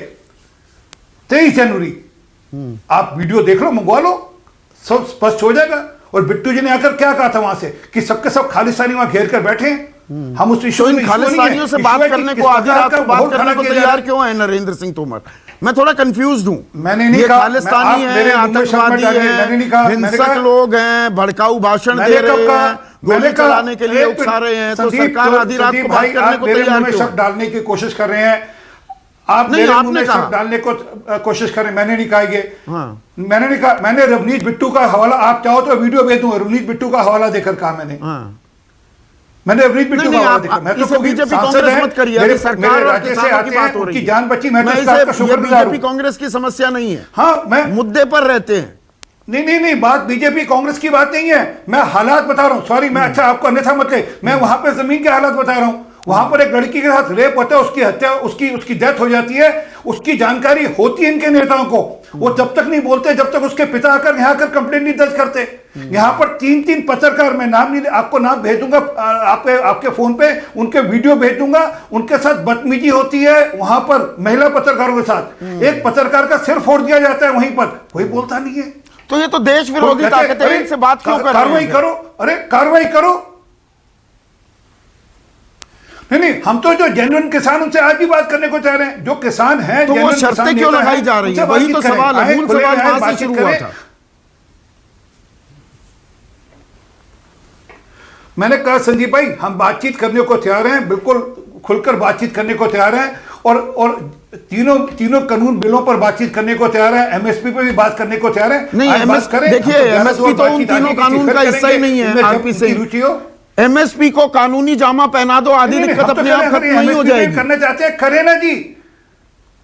23 जनवरी, आप वीडियो देख लो, मंगवा लो, सब स्पष्ट हो जाएगा। और बिट्टू जी ने आकर क्या कहा था वहां से कि सबके सब खालिस्तानी वहां घेर कर बैठे हैं। हम उस इशू में खालिस्तानियों से बात करने को, आधी रात को बात करने को तैयार क्यों है नरेंद्र सिंह तोमर? मैं थोड़ा कंफ्यूज हूं। मैंने नहीं कहा खालिस्तानी है, आतंकवादी है, हिंसक लोग हैं, भड़काऊ भाषण दे रहे हैं, गोली चलाने के लिए उकसा रहे हैं, तो सरकार आधी रात को बात करने को तैयार क्यों? शक डालने की कोशिश कर रहे हैं आप, मेरे मुंह में शक डालने को कोशिश कर रहे हैं। मैंने नहीं कहा ये, मैंने नहीं कहा। मैंने रवनीत बिट्टू का हवाला, आप चाहो तो वीडियो भेज दूंगा, रवनीत बिट्टू का हवाला देकर कहा मैंने रवनीत बिट्टू का हवाला देखा। मैं तो बीजेपी कांग्रेस मत करिए, सरकार और किसानों की बात हो रही है, जान बची। मैं बीजेपी कांग्रेस की समस्या नहीं है, हाँ, मैं मुद्दे पर रहते हैं। नहीं, बात बीजेपी कांग्रेस की बात नहीं है, मैं हालात बता रहा हूं। सॉरी, मैं अच्छा आपको अन्यथा मत ले, मैं वहां पे जमीन के हालात बता रहा हूं। वहां पर एक लड़की के साथ रेप होता है, उसकी हत्या, उसकी डेथ हो जाती है, उसकी जानकारी होती है इनके नेताओं को। वो जब तक नहीं बोलते, जब तक उसके पिता आकर यहाँ आकर कंप्लेंट नहीं दर्ज करते। यहाँ पर 3 पत्रकार, मैं नाम नहीं, आपको नाम भेज दूंगा आपके फोन पे, उनके वीडियो भेज दूंगा, उनके साथ बदतमीजी होती है वहां पर महिला पत्रकारों के साथ। एक पत्रकार का सिर फोड़ दिया जाता है वहीं पर, कोई बोलता नहीं है। तो ये तो देश विरोधी ताकतें, इनसे बात क्यों कर रहे हैं? कार्रवाई करो, अरे कार्रवाई करो। नहीं, हम तो जो जेन्युइन किसान, उनसे आज भी बात करने को चाह रहे हैं। जो किसान हैं, तो वो शर्तें क्यों लगाई जा रही है? वही तो सवाल है, मूल सवाल वहां से शुरू हुआ था। मैंने कहा संदीप भाई, हम बातचीत करने को तैयार हैं, बिल्कुल खुलकर बातचीत करने को तैयार हैं, और तीनों कानून बिलों पर बातचीत करने को तैयार है, एमएसपी पे भी बात करने को तैयार है। नहीं, देखिए एमएसपी तो उन तीनों कानून का हिस्सा ही नहीं है। आरपी से रुचि हो, एमएसपी को कानूनी जामा पहना दो, आधी दिक्कत अपने आप खत्म नहीं हो जाएगी। करना चाहते हैं, करे ना जी।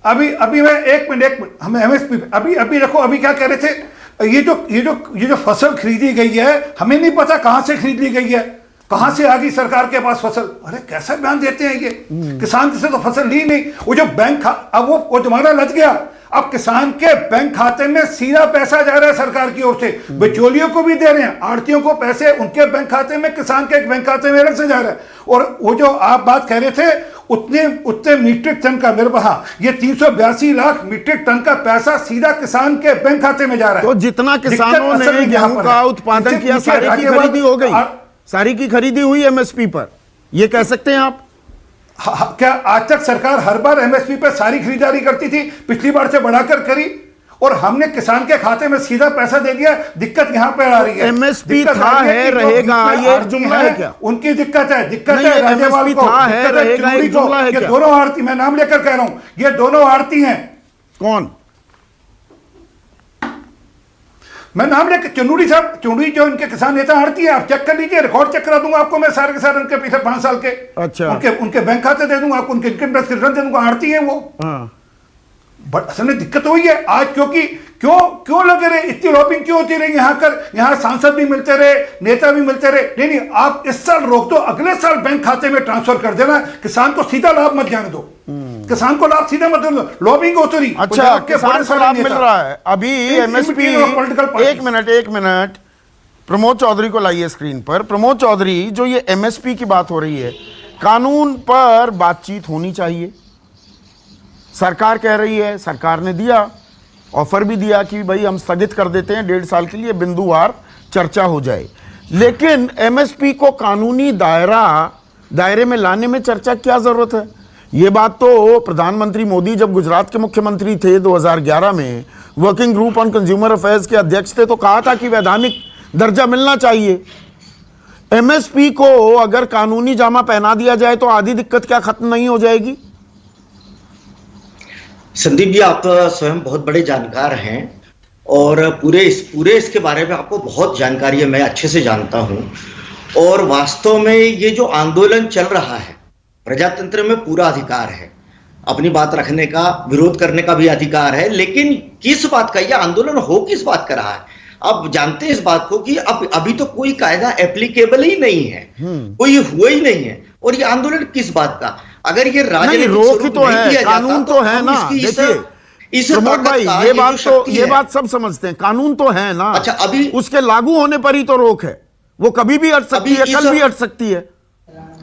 अभी मैं एक मिनट हम एमएसपी अभी देखो, अभी क्या कह रहे थे, ये जो फसल खरीदी गई है, हमें नहीं पता कहां से खरीद ली गई है, कहां से आ गई सरकार के पास फसल। अरे कैसा बयान देते हैं ये, किसान से तो फसल ली नहीं। वो जो बैंक, अब वो तुम्हारा लग गया, अब किसान के बैंक खाते में सीधा पैसा जा रहा है सरकार की ओर से, बिचौलियों को भी दे रहे हैं, आड़तियों को पैसे उनके बैंक खाते में, किसान के बैंक खाते में अलग से जा रहा है। और वो जो आप बात कह रहे थे, उतने मीट्रिक टन का, मेरे पास ये 382 लाख मीट्रिक टन का पैसा सीधा किसान के बैंक खाते में जा रहा है। तो जितना किसानों ने गेहूं का उत्पादन किया, सारी की खरीदी हो गई, सारी की खरीदी हुई एमएसपी पर, ये कह सकते हैं आप? क्या आज तक सरकार हर बार एमएसपी पर सारी खरीदारी करती थी? पिछली बार से बढ़ाकर करी, और हमने किसान के खाते में सीधा पैसा दे दिया। दिक्कत यहां पर आ रही है, एमएसपी था है रहेगा, ये जुमला है क्या? उनकी दिक्कत है राज्यपाल को, ये दोनों आड़ती, मैं नाम लेकर कह रहा हूं, ये दोनों आड़ती हैं। कौन? मैं नाम लेकर, चंदूरी साहब, चंदूरी जो इनके किसान नेता आड़ती है, आप चेक कर लीजिए, रिकॉर्ड चेक करा दूंगा आपको मैं सारे के सारे उनके पिछले 5 साल के। अच्छा, उनके बैंक खाते दे दूंगा आपको, उनके इनकम टैक्स रिटर्न दे दूंगा, आड़ती है वो। बट असल में दिक्कत हुई है आज, क्योंकि क्यों लगे रहे, इतनी लॉबिंग क्यों होती रही? यहाँ सांसद भी मिलते रहे, नेता भी मिलते रहे। नहीं, आप इस साल रोक दो, अगले साल बैंक खाते में ट्रांसफर कर देना, किसान को सीधा लाभ मत जाने दो, किसान को लाभ सीधा मत दे दो, लॉबिंग होती रही। अच्छा, किसान को लाभ मिल रहा है अभी एमएसपी। एक मिनट, प्रमोद चौधरी को लाइए स्क्रीन पर। प्रमोद चौधरी, जो ये एमएसपी की बात हो रही है, कानून पर बातचीत होनी चाहिए, सरकार कह रही है, सरकार ने दिया ऑफर भी दिया कि भाई हम स्थगित कर देते हैं 1.5 साल के लिए, बिंदुवार चर्चा हो जाए। लेकिन एमएसपी को कानूनी दायरे में लाने में चर्चा क्या जरूरत है? ये बात तो प्रधानमंत्री मोदी जब गुजरात के मुख्यमंत्री थे 2011 में, working group on consumer affairs के अध्यक्ष थे, तो कहा था कि वैधानिक दर्जा मिलना चाहिए। एमएसपी को अगर कानूनी जामा पहना दिया जाए तो आधी दिक्कत क्या खत्म नहीं हो जाएगी? संदीप जी, आप स्वयं बहुत बड़े जानकार हैं। और पूरे इसके बारे में आपको बहुत जानकारी है, मैं अच्छे से जानता हूं। और वास्तव में ये जो आंदोलन चल रहा है, प्रजातंत्र में पूरा अधिकार है, अपनी बात रखने का, विरोध करने का भी अधिकार है, लेकिन किस बात का यह आंदोलन हो किस बात का रहा है? आप जानते हैं इस बात को कि अब अभी तो कोई कायदा एप्लीकेबल ही नहीं है, कोई हुआ ही नहीं है। और ये आंदोलन किस बात का? अगर ये राजनीतिक रोक तो है, कानून तो है ना। देखिए प्रमोद भाई, ये बात सब समझते हैं, कानून तो है ना। अच्छा, अभी उसके लागू होने पर ही तो रोक है, वो कभी भी हट सकती है, कल भी हट सकती है।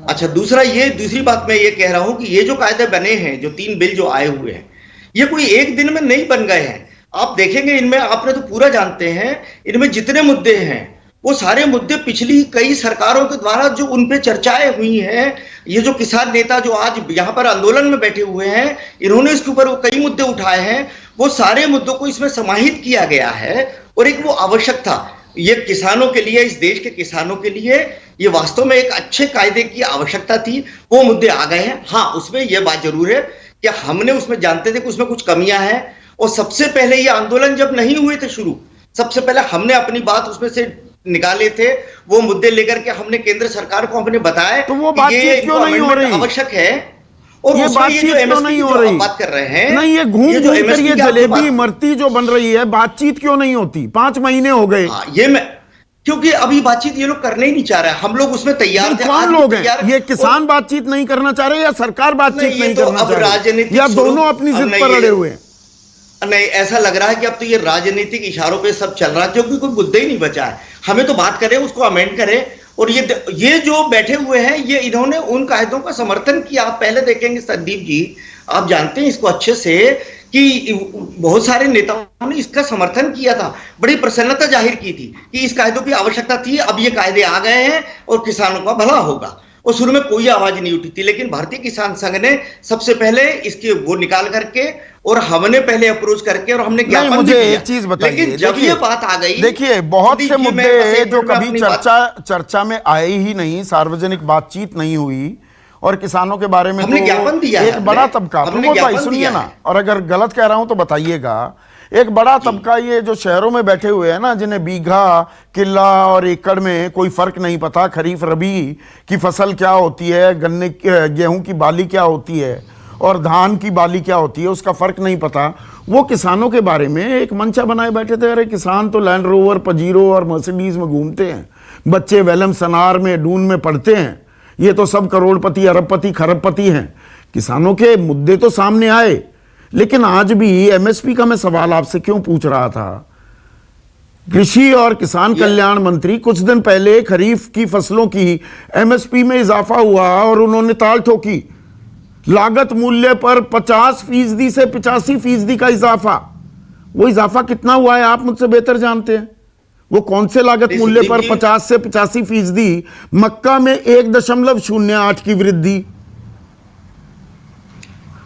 अच्छा, दूसरी बात मैं ये कह रहा हूं कि ये जो कायदे बने हैं, जो 3 बिल जो आए हुए हैं, ये कोई एक दिन में नहीं बन गए हैं। आप देखेंगे इनमें, आपने तो पूरा जानते हैं, इनमें जितने मुद्दे हैं वो सारे मुद्दे पिछली कई सरकारों के द्वारा जो उन पे चर्चाएं हुई हैं, ये जो किसान नेता जो आज यहाँ पर आंदोलन में बैठे हुए हैं, इन्होंने इसके ऊपर कई मुद्दे उठाए हैं, वो सारे मुद्दों को इसमें समाहित किया गया है। और एक वो आवश्यक था, ये किसानों के लिए, इस देश के किसानों के लिए ये वास्तव में एक अच्छे कायदे की आवश्यकता थी। वो मुद्दे आ गए हैं। हाँ, उसमें यह बात जरूर है कि हमने उसमें जानते थे कि उसमें कुछ कमियां हैं, और सबसे पहले ये आंदोलन जब नहीं हुए थे शुरू, सबसे पहले हमने अपनी बात उसमें से निकाले थे, वो मुद्दे लेकर के हमने केंद्र सरकार को हमने बताया। तो वो बातचीत क्यों नहीं हो रही? आवश्यक है। और ये बातचीत क्यों नहीं हो रही? बात कर रहे हैं नहीं, ये घूम कर ये जलेबी इमरती जो बन रही है, बातचीत क्यों नहीं होती? 5 महीने हो गए। क्योंकि अभी बातचीत ये लोग करने ही नहीं चाह रहे। हम लोग उसमें तैयार थे। कौन लोग हैं? ये किसान बातचीत नहीं करना चाह रहे या सरकार बातचीत नहीं करना चाह रही, या दोनों अपनी जिद पर अड़े हुए हैं? नहीं, ऐसा लग रहा है कि अब तो ये राजनीतिक इशारों पे सब चल रहा है, क्योंकि कोई मुद्दा ही नहीं बचा है। हमें तो बात करें, उसको अमेंड करें। और ये जो बैठे हुए हैं, ये इन्होंने उन कायदों का समर्थन किया। आप पहले देखेंगे संदीप जी, आप जानते हैं इसको अच्छे से कि बहुत सारे नेताओं ने इसका समर्थन किया था, बड़ी प्रसन्नता जाहिर की थी कि इस कायदों की आवश्यकता थी, अब ये कायदे आ गए हैं और किसानों का भला होगा। और शुरू में कोई आवाज नहीं उठी थी, लेकिन भारतीय किसान संघ ने सबसे पहले इसके वो निकाल करके, और हमने पहले अप्रोच करके, और हमने ज्ञापन मुझे भी किया। एक चीज बताइए, लेकिन जब ये बात आ गई, देखिए बहुत से मुद्दे जो कभी चर्चा में आए ही नहीं, सार्वजनिक बातचीत नहीं हुई, और किसानों के बारे में हमने ज्ञापन दिया, एक बड़ा तबका, सुनिए ना, और अगर गलत कह रहा हूं तो बताइएगा, एक बड़ा तबका ये जो शहरों में बैठे हुए हैं ना, जिन्हें बीघा, किला और एकड़ में कोई फर्क नहीं पता, खरीफ रबी की फसल क्या होती है, गन्ने गेहूं की बाली क्या होती है और धान की बाली क्या होती है, उसका फर्क नहीं पता, वो किसानों के बारे में एक मंचा बनाए बैठे थे। अरे किसान तो लैंड रोवर, पजीरो और मर्सिडीज में घूमते हैं, बच्चे वेलम सनार में, डून में पढ़ते हैं, ये तो सब करोड़पति, अरबपति, खरबपति हैं। किसानों के मुद्दे तो सामने आए, लेकिन आज भी एमएसपी का मैं सवाल आपसे क्यों पूछ रहा था, कृषि और किसान कल्याण मंत्री कुछ दिन पहले खरीफ की फसलों की एमएसपी में इजाफा हुआ और उन्होंने ताल ठोकी, लागत मूल्य पर 50% से 85% का इजाफा। वो इजाफा कितना हुआ है आप मुझसे बेहतर जानते हैं। वो कौन से लागत मूल्य पर 50 से 85%? मक्का में 1.08 की वृद्धि।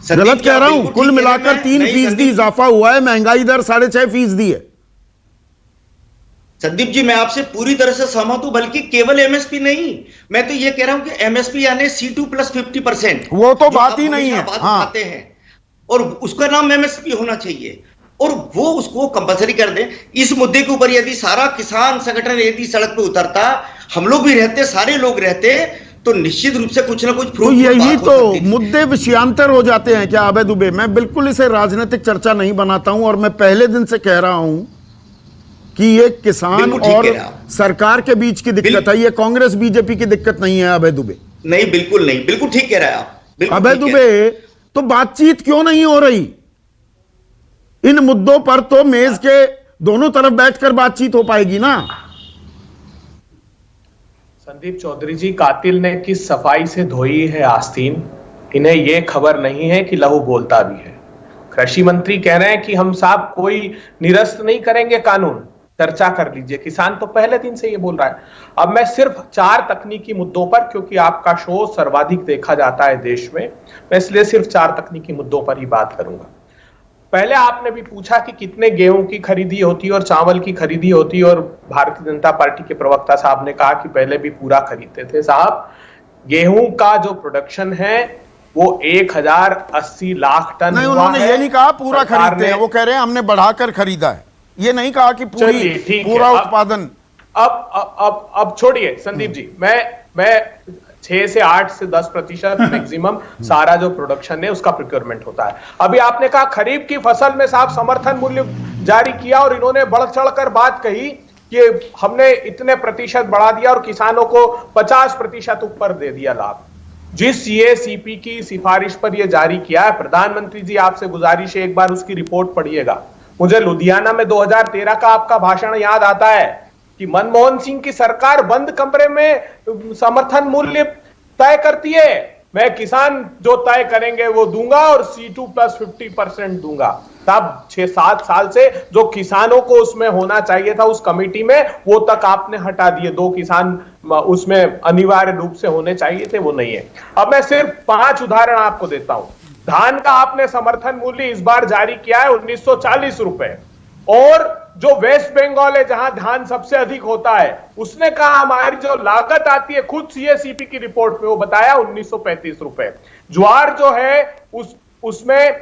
गलत कह रहा हूं? कुल मिलाकर 3% इजाफा हुआ है, महंगाई दर 6.5% है। संदीप जी, मैं आपसे पूरी तरह से सहमत हूं, बल्कि केवल एमएसपी नहीं, मैं तो ये कह रहा हूं कि एमएसपी यानी C2 + 50%, वो तो बात ही नहीं है। हाँ। हैं, और उसका नाम एमएसपी होना चाहिए, और वो उसको कंपलसरी कर दें। इस मुद्दे के ऊपर यदि सारा किसान संगठन यदि सड़क पे उतरता, हम लोग भी रहते, सारे लोग रहते, तो निश्चित रूप से कुछ ना कुछ तो यही तो मुद्दे विषयांतर हो जाते हैं क्या अभय दुबे? मैं बिल्कुल इसे राजनीतिक चर्चा नहीं बनाता हूं, और मैं पहले दिन से कह रहा हूं कि ये किसान और सरकार के बीच की दिक्कत है, ये कांग्रेस बीजेपी की दिक्कत नहीं है अभय दुबे। नहीं, बिल्कुल नहीं, बिल्कुल ठीक कह रहे हैं आप अभय दुबे। तो बातचीत क्यों नहीं हो रही इन मुद्दों पर? तो मेज के दोनों तरफ बैठकर बातचीत हो पाएगी ना। संदीप चौधरी जी, कातिल ने किस सफाई से धोई है आस्तीन, इन्हें यह खबर नहीं है कि लहू बोलता भी है। कृषि मंत्री कह रहे हैं कि हम साहब कोई निरस्त नहीं करेंगे कानून, चर्चा कर लीजिए। किसान तो पहले दिन से ये बोल रहा है। अब मैं सिर्फ 4 तकनीकी मुद्दों पर, क्योंकि आपका शो सर्वाधिक देखा जाता है देश में, मैं इसलिए सिर्फ 4 तकनीकी मुद्दों पर ही बात करूंगा। पहले आपने भी पूछा कि कितने गेहूं की खरीदी होती और चावल की खरीदी होती, और भारतीय जनता पार्टी के प्रवक्ता साहब ने कहा कि पहले भी पूरा खरीदते थे। साहब, गेहूं का जो प्रोडक्शन है वो 1080 लाख टन। नहीं, उन्होंने ये नहीं कहा पूरा खरीदते हैं, वो कह रहे हैं हमने बढ़ाकर खरीदा है। ये नहीं कहा कि पूरा उत्पादन। अब छोड़िए संदीप जी, मैं 6 से 8 से 10% मैक्सिमम सारा जो प्रोडक्शन है उसका प्रोक्योरमेंट होता है। अभी आपने कहा खरीफ की फसल में साहब समर्थन मूल्य जारी किया और इन्होंने बढ़ चढ़कर बात कही कि हमने इतने प्रतिशत बढ़ा दिया और किसानों को 50% ऊपर दे दिया लाभ। जिस सीएसीपी की सिफारिश पर यह जारी किया है, प्रधानमंत्री जी आपसे गुजारिश है एक बार उसकी रिपोर्ट पढ़िएगा। मुझे लुधियाना में 2013 का आपका भाषण याद आता है कि मनमोहन सिंह की सरकार बंद कमरे में समर्थन मूल्य तय करती है, मैं किसान जो तय करेंगे वो दूंगा और C2 + 50% दूंगा। तब 6-7 साल से जो किसानों को उसमें होना चाहिए था उस कमेटी में, वो तक आपने हटा दिए। 2 किसान उसमें अनिवार्य रूप से होने चाहिए थे, वो नहीं है। अब मैं सिर्फ 5 उदाहरण आपको देता हूं। धान का आपने समर्थन मूल्य इस बार जारी किया है 1940 रुपए, और जो वेस्ट बंगाल है जहां धान सबसे अधिक होता है, उसने कहा हमारी जो लागत आती है, खुद सीएसीपी की रिपोर्ट में वो बताया 1935 रुपए। ज्वार जो है उसमें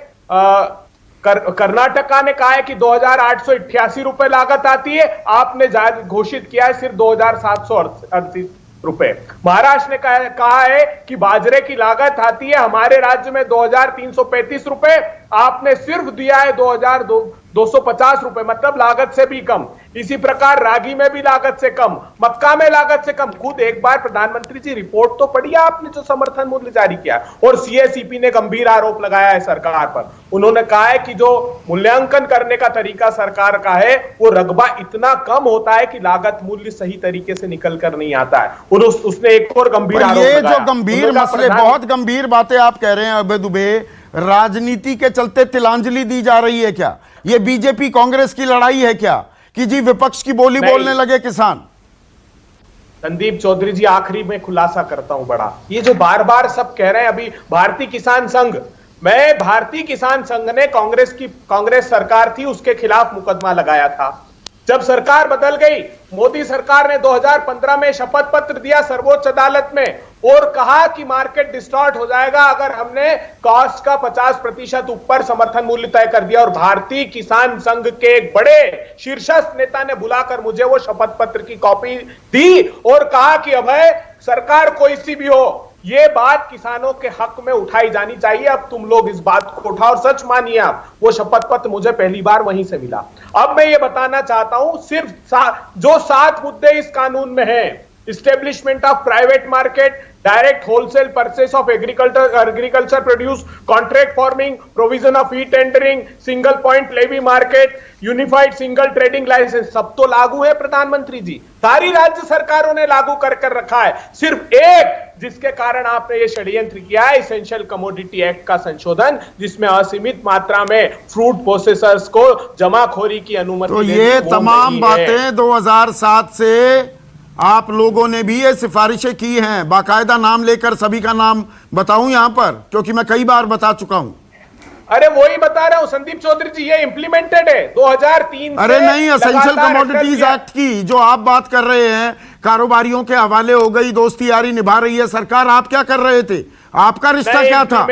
कर्नाटका ने कहा है कि 2888 रुपए लागत आती है, आपने घोषित किया है सिर्फ 2738 रुपए। महाराष्ट्र ने कहा है कि बाजरे की लागत आती है हमारे राज्य में 2335 रुपए, आपने सिर्फ दिया है 2250 रुपए, मतलब लागत से भी कम। इसी प्रकार रागी में भी लागत से कम, मक्का में लागत से कम। खुद एक बार प्रधानमंत्री जी रिपोर्ट तो पढ़िए आपने जो समर्थन मूल्य जारी किया। और सीएसीपी ने गंभीर आरोप लगाया है सरकार पर। उन्होंने कहा है कि जो मूल्यांकन करने का तरीका सरकार का है वो रकबा इतना कम होता है कि लागत मूल्य सही तरीके से निकल कर नहीं आता है। और उसने एक और गंभीर आरोप लगाया। ये जो गंभीर मसले, बहुत गंभीर बातें आप कह रहे हैं अभय दुबे, राजनीति के चलते तिलांजलि दी जा रही है क्या? ये बीजेपी कांग्रेस की लड़ाई है क्या कि जी विपक्ष की बोली बोलने लगे किसान? संदीप चौधरी जी, आखिरी में खुलासा करता हूं बड़ा, ये जो बार बार सब कह रहे हैं, अभी भारतीय किसान संघ, मैं भारतीय किसान संघ ने कांग्रेस सरकार थी उसके खिलाफ मुकदमा लगाया था। जब सरकार बदल गई, मोदी सरकार ने 2015 में शपथ पत्र दिया सर्वोच्च अदालत में और कहा कि मार्केट डिस्टॉर्ट हो जाएगा अगर हमने कॉस्ट का 50% ऊपर समर्थन मूल्य तय कर दिया। और भारतीय किसान संघ के एक बड़े शीर्षस्थ नेता ने बुलाकर मुझे वो शपथ पत्र की कॉपी दी और कहा कि अभय, सरकार कोई सी भी हो, ये बात किसानों के हक में उठाई जानी चाहिए, अब तुम लोग इस बात को उठाओ और सच मानिए आप। वो शपथ पत्र मुझे पहली बार वहीं से मिला। अब मैं ये बताना चाहता हूं, सिर्फ जो 7 मुद्दे इस कानून में हैं, establishment of private market, direct wholesale purchase of agriculture produce, contract farming, provision of e tendering, single point levy market, unified single trading licence, सब तो लागू है प्रधानमंत्री जी। सारी राज्य सरकारों ने लागू कर रखा है। सिर्फ एक जिसके कारण आपने ये षड्यंत्र किया है, एसेंशियल कमोडिटी एक्ट का संशोधन, जिसमें असीमित मात्रा में फ्रूट प्रोसेसर्स को जमाखोरी की अनुमति। तो ये तमाम बातें 2007 से आप लोगों ने भी ये सिफारिशें की हैं, बाकायदा नाम लेकर सभी का नाम बताऊं यहां पर, क्योंकि मैं कई बार बता चुका हूं। अरे वही बता रहा हूं संदीप चौधरी जी, ये इंप्लीमेंटेड है 2003 अरे नहीं, एसेंशियल कमोडिटीज एक्ट की जो आप बात कर रहे हैं, कारोबारियों के हवाले हो गई, दोस्ती यारी निभा रही है सरकार, आप क्या कर रहे थे? आपका रिश्ता क्या था?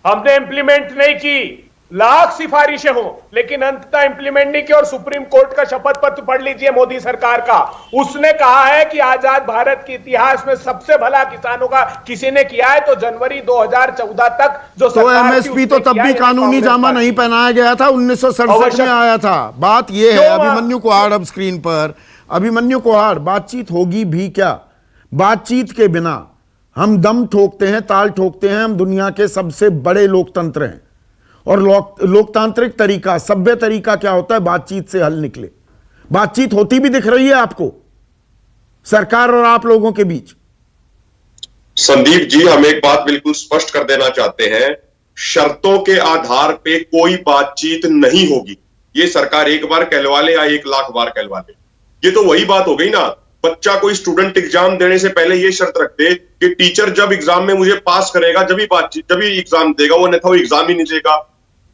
हमने इंप्लीमेंट नहीं की, लाख सिफारिशें हो लेकिन अंततः इंप्लीमेंट नहीं की। और सुप्रीम कोर्ट का शपथ पत्र पढ़ लीजिए मोदी सरकार का, उसने कहा है कि आजाद भारत के इतिहास में सबसे भला किसानों का किसी ने किया है तो जनवरी 2014 तक जो तो एमएसपी तो तब भी कानूनी जामा नहीं पहनाया गया था, 1967 में आया था। बात यह है, अभिमन्यु कुहाड़ अब स्क्रीन पर, अभिमन्यु कुहाड़, बातचीत होगी भी क्या? बातचीत के बिना हम दम ठोकते हैं, ताल ठोकते हैं। हम दुनिया के सबसे बड़े लोकतंत्र हैं और लोकतांत्रिक तरीका, सभ्य तरीका क्या होता है? बातचीत से हल निकले। बातचीत होती भी दिख रही है आपको सरकार और आप लोगों के बीच? संदीप जी, हम एक बात बिल्कुल स्पष्ट कर देना चाहते हैं, शर्तों के आधार पे कोई बातचीत नहीं होगी। ये सरकार एक बार कहलवा ले या 1 लाख बार कहलवा ले, ये तो वही बात हो गई ना। बच्चा कोई स्टूडेंट एग्जाम देने से पहले ये शर्त रख दे कि टीचर जब एग्जाम में मुझे पास करेगा जब ही एग्जाम देगा, वो अन्यथा वो एग्जाम ही नहीं देगा।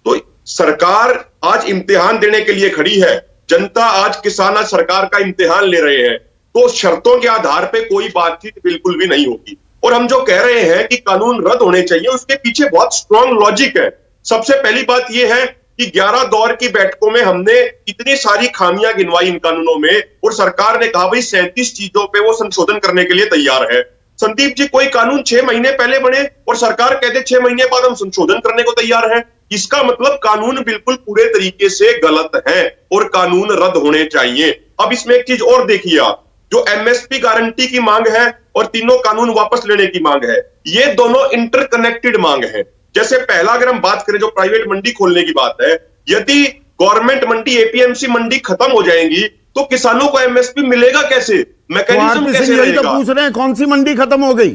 तो सरकार आज इम्तिहान देने के लिए खड़ी है, जनता आज किसान आज सरकार का इम्तिहान ले रहे हैं। तो शर्तों के आधार पे कोई बातचीत बिल्कुल भी नहीं होगी। और हम जो कह रहे हैं कि कानून रद्द होने चाहिए, उसके पीछे बहुत स्ट्रांग लॉजिक है। सबसे पहली बात यह है कि 11 दौर की बैठकों में हमने इतनी सारी खामियां गिनवाई इन कानूनों में, और सरकार ने कहा भाई 37 चीजों पे वो संशोधन करने के लिए तैयार है। संदीप जी, कोई कानून 6 महीने पहले बने और सरकार कहते 6 महीने बाद हम संशोधन करने को तैयार हैं, इसका मतलब कानून बिल्कुल पूरे तरीके से गलत है और कानून रद्द होने चाहिए। अब इसमें एक चीज और देखिए आप, जो एमएसपी गारंटी की मांग है और तीनों कानून वापस लेने की मांग है, ये दोनों इंटरकनेक्टेड मांग है। जैसे पहला अगर हम बात करें जो प्राइवेट मंडी खोलने की बात है, यदि गवर्नमेंट मंडी एपीएमसी मंडी खत्म हो जाएंगी तो किसानों को एमएसपी मिलेगा कैसे, मैकेनिज्म कैसे रहेगा? तो पूछ रहे हैं कौन सी मंडी खत्म हो गई?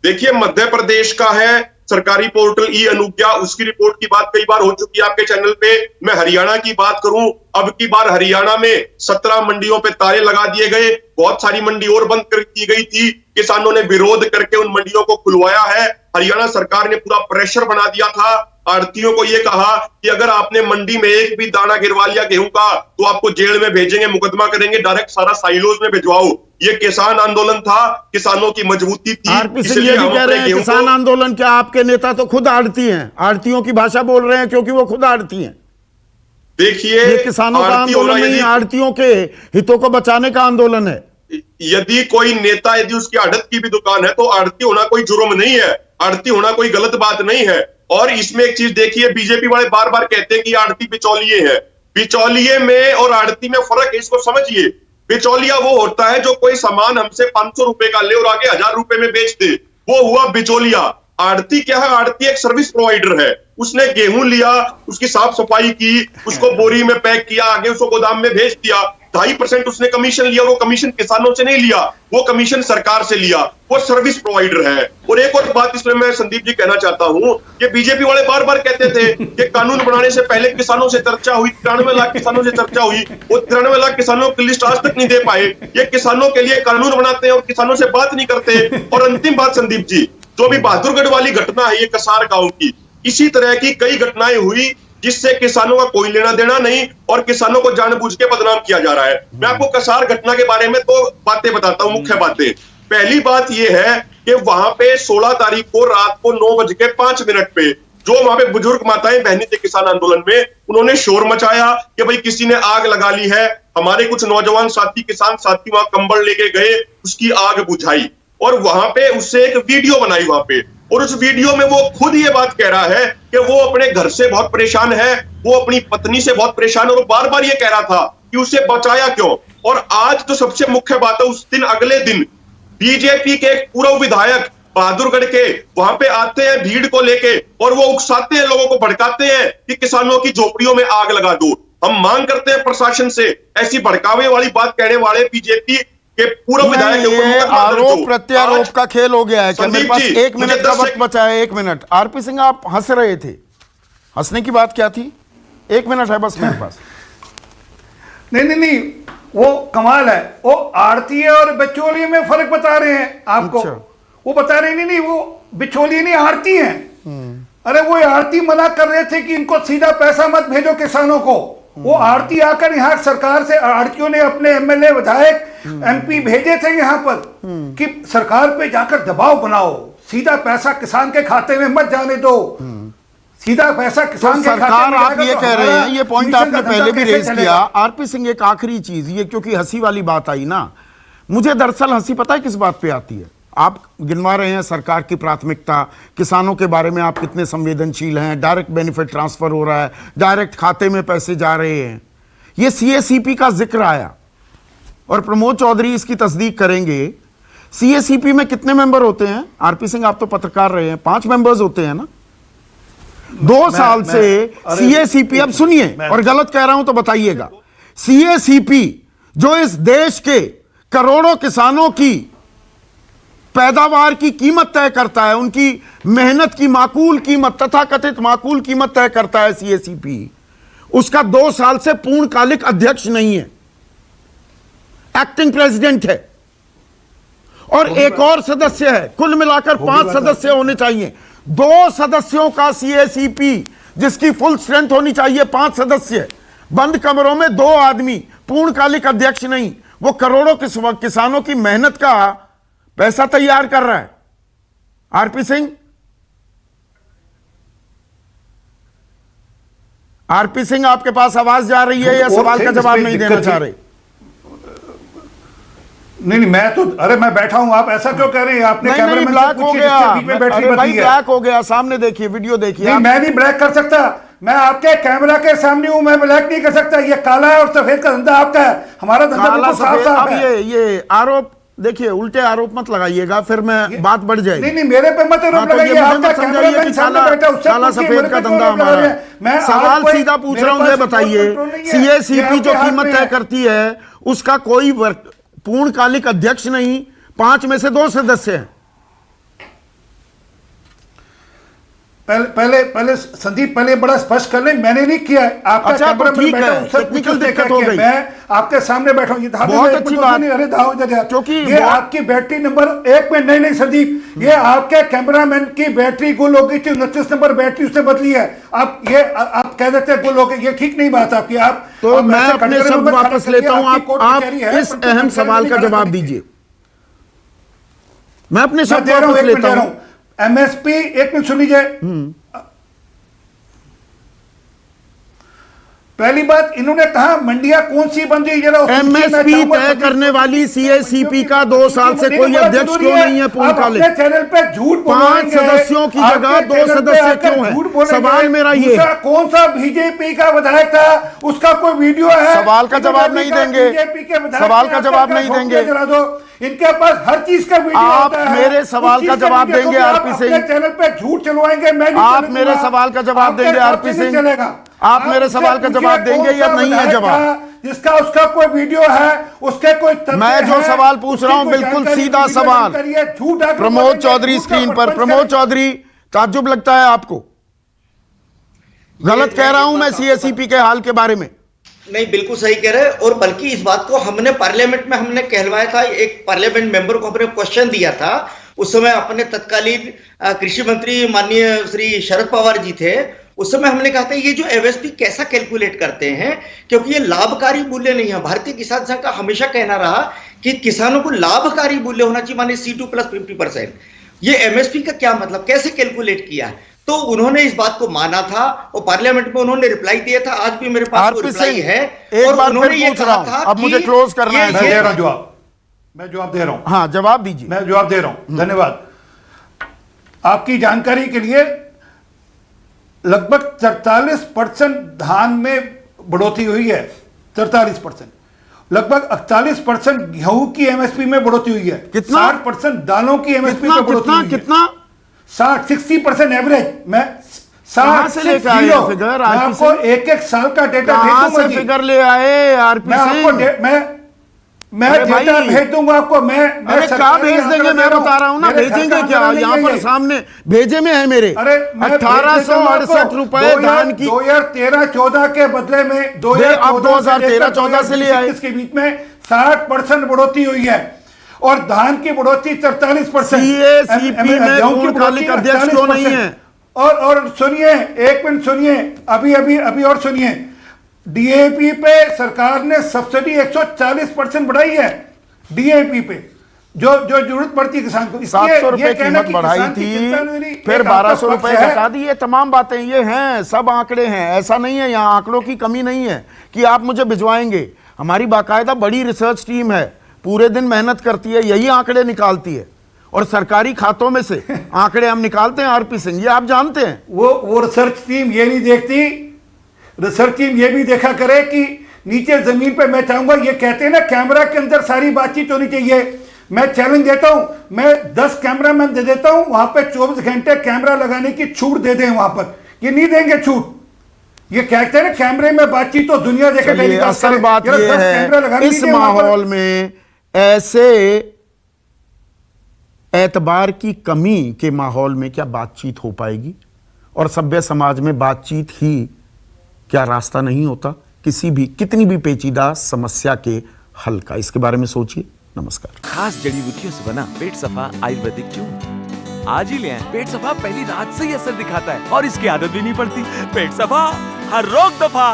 देखिए, मध्य प्रदेश का है सरकारी पोर्टल ई अनुज्ञा, उसकी रिपोर्ट की बात कई बार हो चुकी है आपके चैनल पे। मैं हरियाणा की बात करूं, अब की बार हरियाणा में 17 मंडियों पे ताले लगा दिए गए, बहुत सारी मंडी और बंद कर की गई थी, किसानों ने विरोध करके उन मंडियों को खुलवाया है। हरियाणा सरकार ने पूरा प्रेशर बना दिया था, आड़तियों को यह कहा कि अगर आपने मंडी में एक भी दाना गिरवा लिया गेहूं का तो आपको जेल में भेजेंगे, मुकदमा करेंगे, डायरेक्ट सारा साइलोज में भिजवाओ। ये किसान आंदोलन था, किसानों की मजबूती थी। आरपी सिंह ये भी कह रहे हैं किसान आंदोलन, क्या आपके नेता तो खुद आड़ती हैं, आड़तियों की भाषा बोल रहे हैं क्योंकि वो खुद आड़ती हैं। देखिए, ये किसानों का आंदोलन नहीं, आड़तियों के हितों को बचाने का आंदोलन है। यदि कोई नेता, यदि उसकी आड़त की भी दुकान है तो आड़ती होना कोई जुर्म नहीं है, आड़ती होना कोई गलत बात नहीं है। और इसमें एक चीज देखिए, बीजेपी वाले बार बार कहते हैं कि आड़ती बिचौलिए हैं, बिचौलिए में और आड़ती में फर्क है, इसको समझिए। बिचौलिया वो होता है जो कोई सामान हमसे 500 रुपए का ले और आगे 1000 रुपए में बेच दे, वो हुआ बिचौलिया। आड़ती क्या है? आड़ती एक सर्विस प्रोवाइडर है, उसने गेहूं लिया, उसकी साफ सफाई की, उसको बोरी में पैक किया, आगे उसको गोदाम में भेज दिया, 2.5% उसने कमीशन लिया। वो कमीशन किसानों से नहीं लिया, वो कमीशन सरकार से लिया, वो सर्विस प्रोवाइडर है। और एक और बात इसमें मैं संदीप जी कहना चाहता हूं कि बीजेपी वाले बार बार कहते थे कि कानून बनाने से पहले किसानों से चर्चा हुई, 93 लाख किसानों से चर्चा हुई, वो 93 लाख किसानों की लिस्ट आज तक नहीं दे पाए। ये किसानों के लिए कानून बनाते हैं और किसानों से बात नहीं करते। और अंतिम बात संदीप जी, जो भी बहादुरगढ़ वाली घटना है, ये कसार गांव की, इसी तरह की कई घटनाएं हुई जिससे किसानों का कोई लेना देना नहीं और किसानों को जानबूझ के बदनाम किया जा रहा है। मैं आपको कसार घटना के बारे में तो बातें बताता हूं, मुख्य बातें। पहली बात यह है कि वहां पे 16 तारीख को रात को 9:05 पे जो वहां पे बुजुर्ग माताएं बहनी थे किसान आंदोलन में, उन्होंने शोर मचाया कि भाई किसी ने आग लगा ली है। हमारे कुछ नौजवान साथी, किसान साथी वहां कंबल लेके गए, उसकी आग बुझाई और वहां पे उससे एक वीडियो बनाई वहां पे। और उस वीडियो में वो खुद ये बात कह रहा है कि वो अपने घर से बहुत परेशान है, वो अपनी पत्नी से बहुत परेशान है, और बार बार ये कह रहा था कि उसे बचाया क्यों। और आज तो सबसे मुख्य बात है, उस दिन अगले दिन बीजेपी के एक पूर्व विधायक बहादुरगढ़ के वहां पे आते हैं भीड़ को लेके और वो उकसाते हैं, लोगों को भड़काते हैं कि किसानों की झोपड़ियों में आग लगा दो। हम मांग करते हैं प्रशासन से ऐसी भड़कावे वाली बात कहने वाले बीजेपी के पूर्व विधायक के आरोप प्रत्यारोप का खेल हो गया है। क्या मेरे पास 1 मिनट का वक्त बचा है? 1 मिनट। आरपी सिंह, आप हंस रहे थे, हंसने की बात क्या थी? 1 मिनट है बस मेरे पास। नहीं, वो कमाल है, वो आड़ती और बिचौलिए में फर्क बता रहे हैं आपको। अच्छा। वो बता रहे नहीं, वो बिचौलिए नहीं, आड़ती हैं। अरे वो आड़ती मना कर रहे थे कि इनको सीधा पैसा मत भेजो किसानों को। वो आड़ती आकर यहाँ सरकार से, आड़तियों ने अपने एमएलए, विधायक, एमपी भेजे थे यहाँ पर कि सरकार पे जाकर दबाव बनाओ, सीधा पैसा किसान के खाते में मत जाने दो, सीधा पैसा किसान के खाते में। सरकार, आप ये कह रहे हैं, ये पॉइंट आपने पहले भी रेज किया। आरपी सिंह, एक आखिरी चीज, ये क्योंकि हंसी वाली बात आई ना, मुझे दरअसल हंसी पता है किस बात पे आती है? आप गिनवा रहे हैं सरकार की प्राथमिकता, किसानों के बारे में आप कितने संवेदनशील हैं, डायरेक्ट बेनिफिट ट्रांसफर हो रहा है, डायरेक्ट खाते में पैसे जा रहे हैं। ये सीएसीपी का जिक्र आया और प्रमोद चौधरी इसकी तस्दीक करेंगे। सीएसीपी में कितने मेंबर होते हैं? आरपी सिंह, आप तो पत्रकार रहे हैं, 5 मेंबर्स होते हैं ना। 2 साल से सीएसीपी, अब सुनिए और गलत कह रहा हूं तो बताइएगा, सीएसीपी जो इस देश के करोड़ों किसानों की पैदावार की कीमत तय करता है, उनकी मेहनत की माकूल कीमत, तथाकथित माकूल कीमत तय करता है सीएसीपी, उसका 2 साल से पूर्णकालिक अध्यक्ष नहीं है, एक्टिंग प्रेसिडेंट है और एक और सदस्य है। कुल मिलाकर 5 सदस्य होने चाहिए। 2 सदस्यों का सीएसीपी जिसकी फुल स्ट्रेंथ होनी चाहिए, 5 सदस्य, बंद कमरों में 2 आदमी, पूर्णकालिक अध्यक्ष नहीं, वो करोड़ों किसानों की मेहनत का पैसा तैयार कर रहा है। आरपी सिंह, आरपी सिंह, आपके पास आवाज जा रही है या सवाल का जवाब नहीं देना चाह रहे? नहीं, मैं तो, अरे मैं बैठा हूं, आप ऐसा क्यों कह रहे हैं? आपने कैमरा ब्लैक हो गया, अरे भाई ब्लैक हो गया, सामने देखिए, वीडियो देखिए। नहीं, मैं नहीं ब्लैक कर सकता, मैं आपके कैमरा के सामने हूं, मैं ब्लैक नहीं कर सकता। ये काला है और सफेद का धंधा आपका है, हमारा धंधा बिल्कुल साफ है। ये आरोप देखिए, उल्टे आरोप मत लगाइएगा, फिर मैं बात बढ़ जाएगी। नहीं, मेरे पे मत आरोप लगाइए, आपका कैमरामैन सामने बैठा है, उससे काला सफेद का धंधा हमारा। मैं सवाल सीधा पूछ रहा हूं, ये बताइए, सीएसीपी जो कीमत तय करती है उसका कोई पूर्णकालिक अध्यक्ष नहीं, 5 में से 2 सदस्य हैं। पहले संदीप, पहले बड़ा स्पष्ट कर ले, मैंने नहीं किया है। आपका अच्छा, तो ठीक है, टेक्निकल दिक्कत हो गई, मैं आपके सामने बैठा हूं। बहुत अच्छी बात, क्योंकि ये आपकी बैटरी नंबर 1 में नहीं संदीप, ये आपके कैमरामैन की बैटरी गुल हो गई थी, 29 नंबर बैटरी उसने बदली है। आप कह देते हैं गुल हो गई, ये ठीक नहीं बात आपकी। आप तो मैं अपने शब्द वापस लेता हूं, आप इस अहम सवाल का जवाब दीजिए। मैं अपने शब्द वापस लेता हूं। एमएसपी, एक मिनट सुन लीजिए। पहली बात, इन्होंने कहा मंडियां कौन सी बन रही, जरा एमएसपी तय करने वाली सीएसीपी का 2 साल से कोई अध्यक्ष क्यों नहीं है? पूर्णकालिक चैनल पे झूठ 5 सदस्यों की जगह 2 सदस्य क्यों है? सवाल मेरा ये, कौन सा बीजेपी का विधायक था, उसका कोई वीडियो है? सवाल का जवाब नहीं देंगे, सवाल का जवाब नहीं देंगे, इनके पास हर चीज का वीडियो आप मेरे सवाल का जवाब देंगे आरपी सिंह? चैनल पे झूठ चलवाएंगे, मैं आप मेरे सवाल का जवाब देंगे आरपी सिंह? आप मेरे सवाल का जवाब देंगे या नहीं है जवाब? जिसका उसका कोई वीडियो है, उसके कोई मैं जो सवाल पूछ रहा हूं बिल्कुल सीधा सवाल। प्रमोद चौधरी स्क्रीन पर। प्रमोद चौधरी, ताज्जुब लगता है आपको? गलत कह रहा हूं मैं सीएसीपी के हाल के बारे में? नहीं, बिल्कुल सही कह रहे हैं। और बल्कि इस बात को हमने पार्लियामेंट में हमने कहलवाया था, एक पार्लियामेंट मेंबर को हमने क्वेश्चन दिया था, उस समय अपने तत्कालीन कृषि मंत्री माननीय श्री शरद पवार जी थे। उस समय हमने कहा था ये जो एमएसपी कैसा कैलकुलेट करते हैं, क्योंकि ये लाभकारी मूल्य नहीं है। भारतीय किसान संघ का हमेशा कहना रहा कि किसानों को लाभकारी मूल्य होना चाहिए, माने C2 + 50%। ये एमएसपी का क्या मतलब, कैसे कैलकुलेट किया है? तो उन्होंने इस बात को माना था और पार्लियामेंट में उन्होंने रिप्लाई दिया था। आज भी मेरे पास रिप्लाई है। एक बार उन्होंने ये कहा था, अब मुझे क्लोज करना है। मैं दे रहा हूं जवाब, मैं जवाब दे रहा हूं। हाँ, जवाब दीजिए। मैं जवाब दे रहा हूं, धन्यवाद। आपकी जानकारी के लिए, लगभग 43% धान में बढ़ोतरी हुई है, 43%। लगभग 48% गेहूं की एमएसपी में बढ़ोतरी हुई है। कितना? 60% दालों की एमएसपी में बढ़ोतरी हुई है। कितना? 60% एवरेज। मैं 60 से लेकर आए फिगर? आपको एक साल का डेटा कहां से फिगर ले आए आरपी सिंह? मैं डेटा भेज दूंगा आपको। अरे क्या भेज देंगे, मैं बता रहा हूं ना, भेजेंगे क्या? यहाँ पर सामने भेजे में है मेरे। अरे 1868 रुपए धान की 2013-14 के बदले में अब 2013-14 से ले आए, इसके बीच में 60% बढ़ोतरी हुई है और धान की बढ़ोतरी 43%। सीएसीपी में पूर्णकालिक अध्यक्ष क्यों नहीं है? और सुनिए, एक मिनट सुनिए, अभी और सुनिए। डीएपी पे सरकार ने सब्सिडी 140% बढ़ाई है। डीएपी पे जो जरूरत पड़ती है किसान को, 700 रुपए कीमत बढ़ाई थी, फिर 1200 रुपए घटा दी। ये तमाम बातें ये हैं, सब आंकड़े हैं। ऐसा नहीं है, यहाँ आंकड़ों की कमी नहीं है कि आप मुझे भिजवाएंगे। हमारी बाकायदा बड़ी रिसर्च टीम है, पूरे दिन मेहनत करती है, यही आंकड़े निकालती है और सरकारी खातों में से आंकड़े हम निकालते हैं। आरपी सिंह, ये आप जानते हैं। वो रिसर्च टीम ये नहीं देखती, रिसर्च टीम ये भी देखा करे कि नीचे जमीन पे, मैं चाहूंगा, ये कहते हैं ना कैमरा के अंदर सारी बातचीत होनी चाहिए। मैं चैलेंज देता हूं, मैं 10 कैमरामैन दे देता हूं, वहां पे 24 घंटे कैमरा लगाने की छूट दे दें वहां पर। ये नहीं देंगे छूट। ये कहते हैं ना कैमरे में बातचीत तो दुनिया देखे। असल बात ये है, इस माहौल में, ऐसे एतबार की कमी के माहौल में क्या बातचीत हो पाएगी? और सभ्य समाज में बातचीत ही क्या रास्ता नहीं होता किसी भी, कितनी भी पेचीदा समस्या के हल का? इसके बारे में सोचिए। नमस्कार। खास जड़ी बूटियों से बना पेट सफा आयुर्वेदिक चूर्ण आज ही ले आएं। पेट सफा पहली रात से ही असर दिखाता है और इसकी आदत भी नहीं पड़ती। पेट सफा, हर रोग दफा।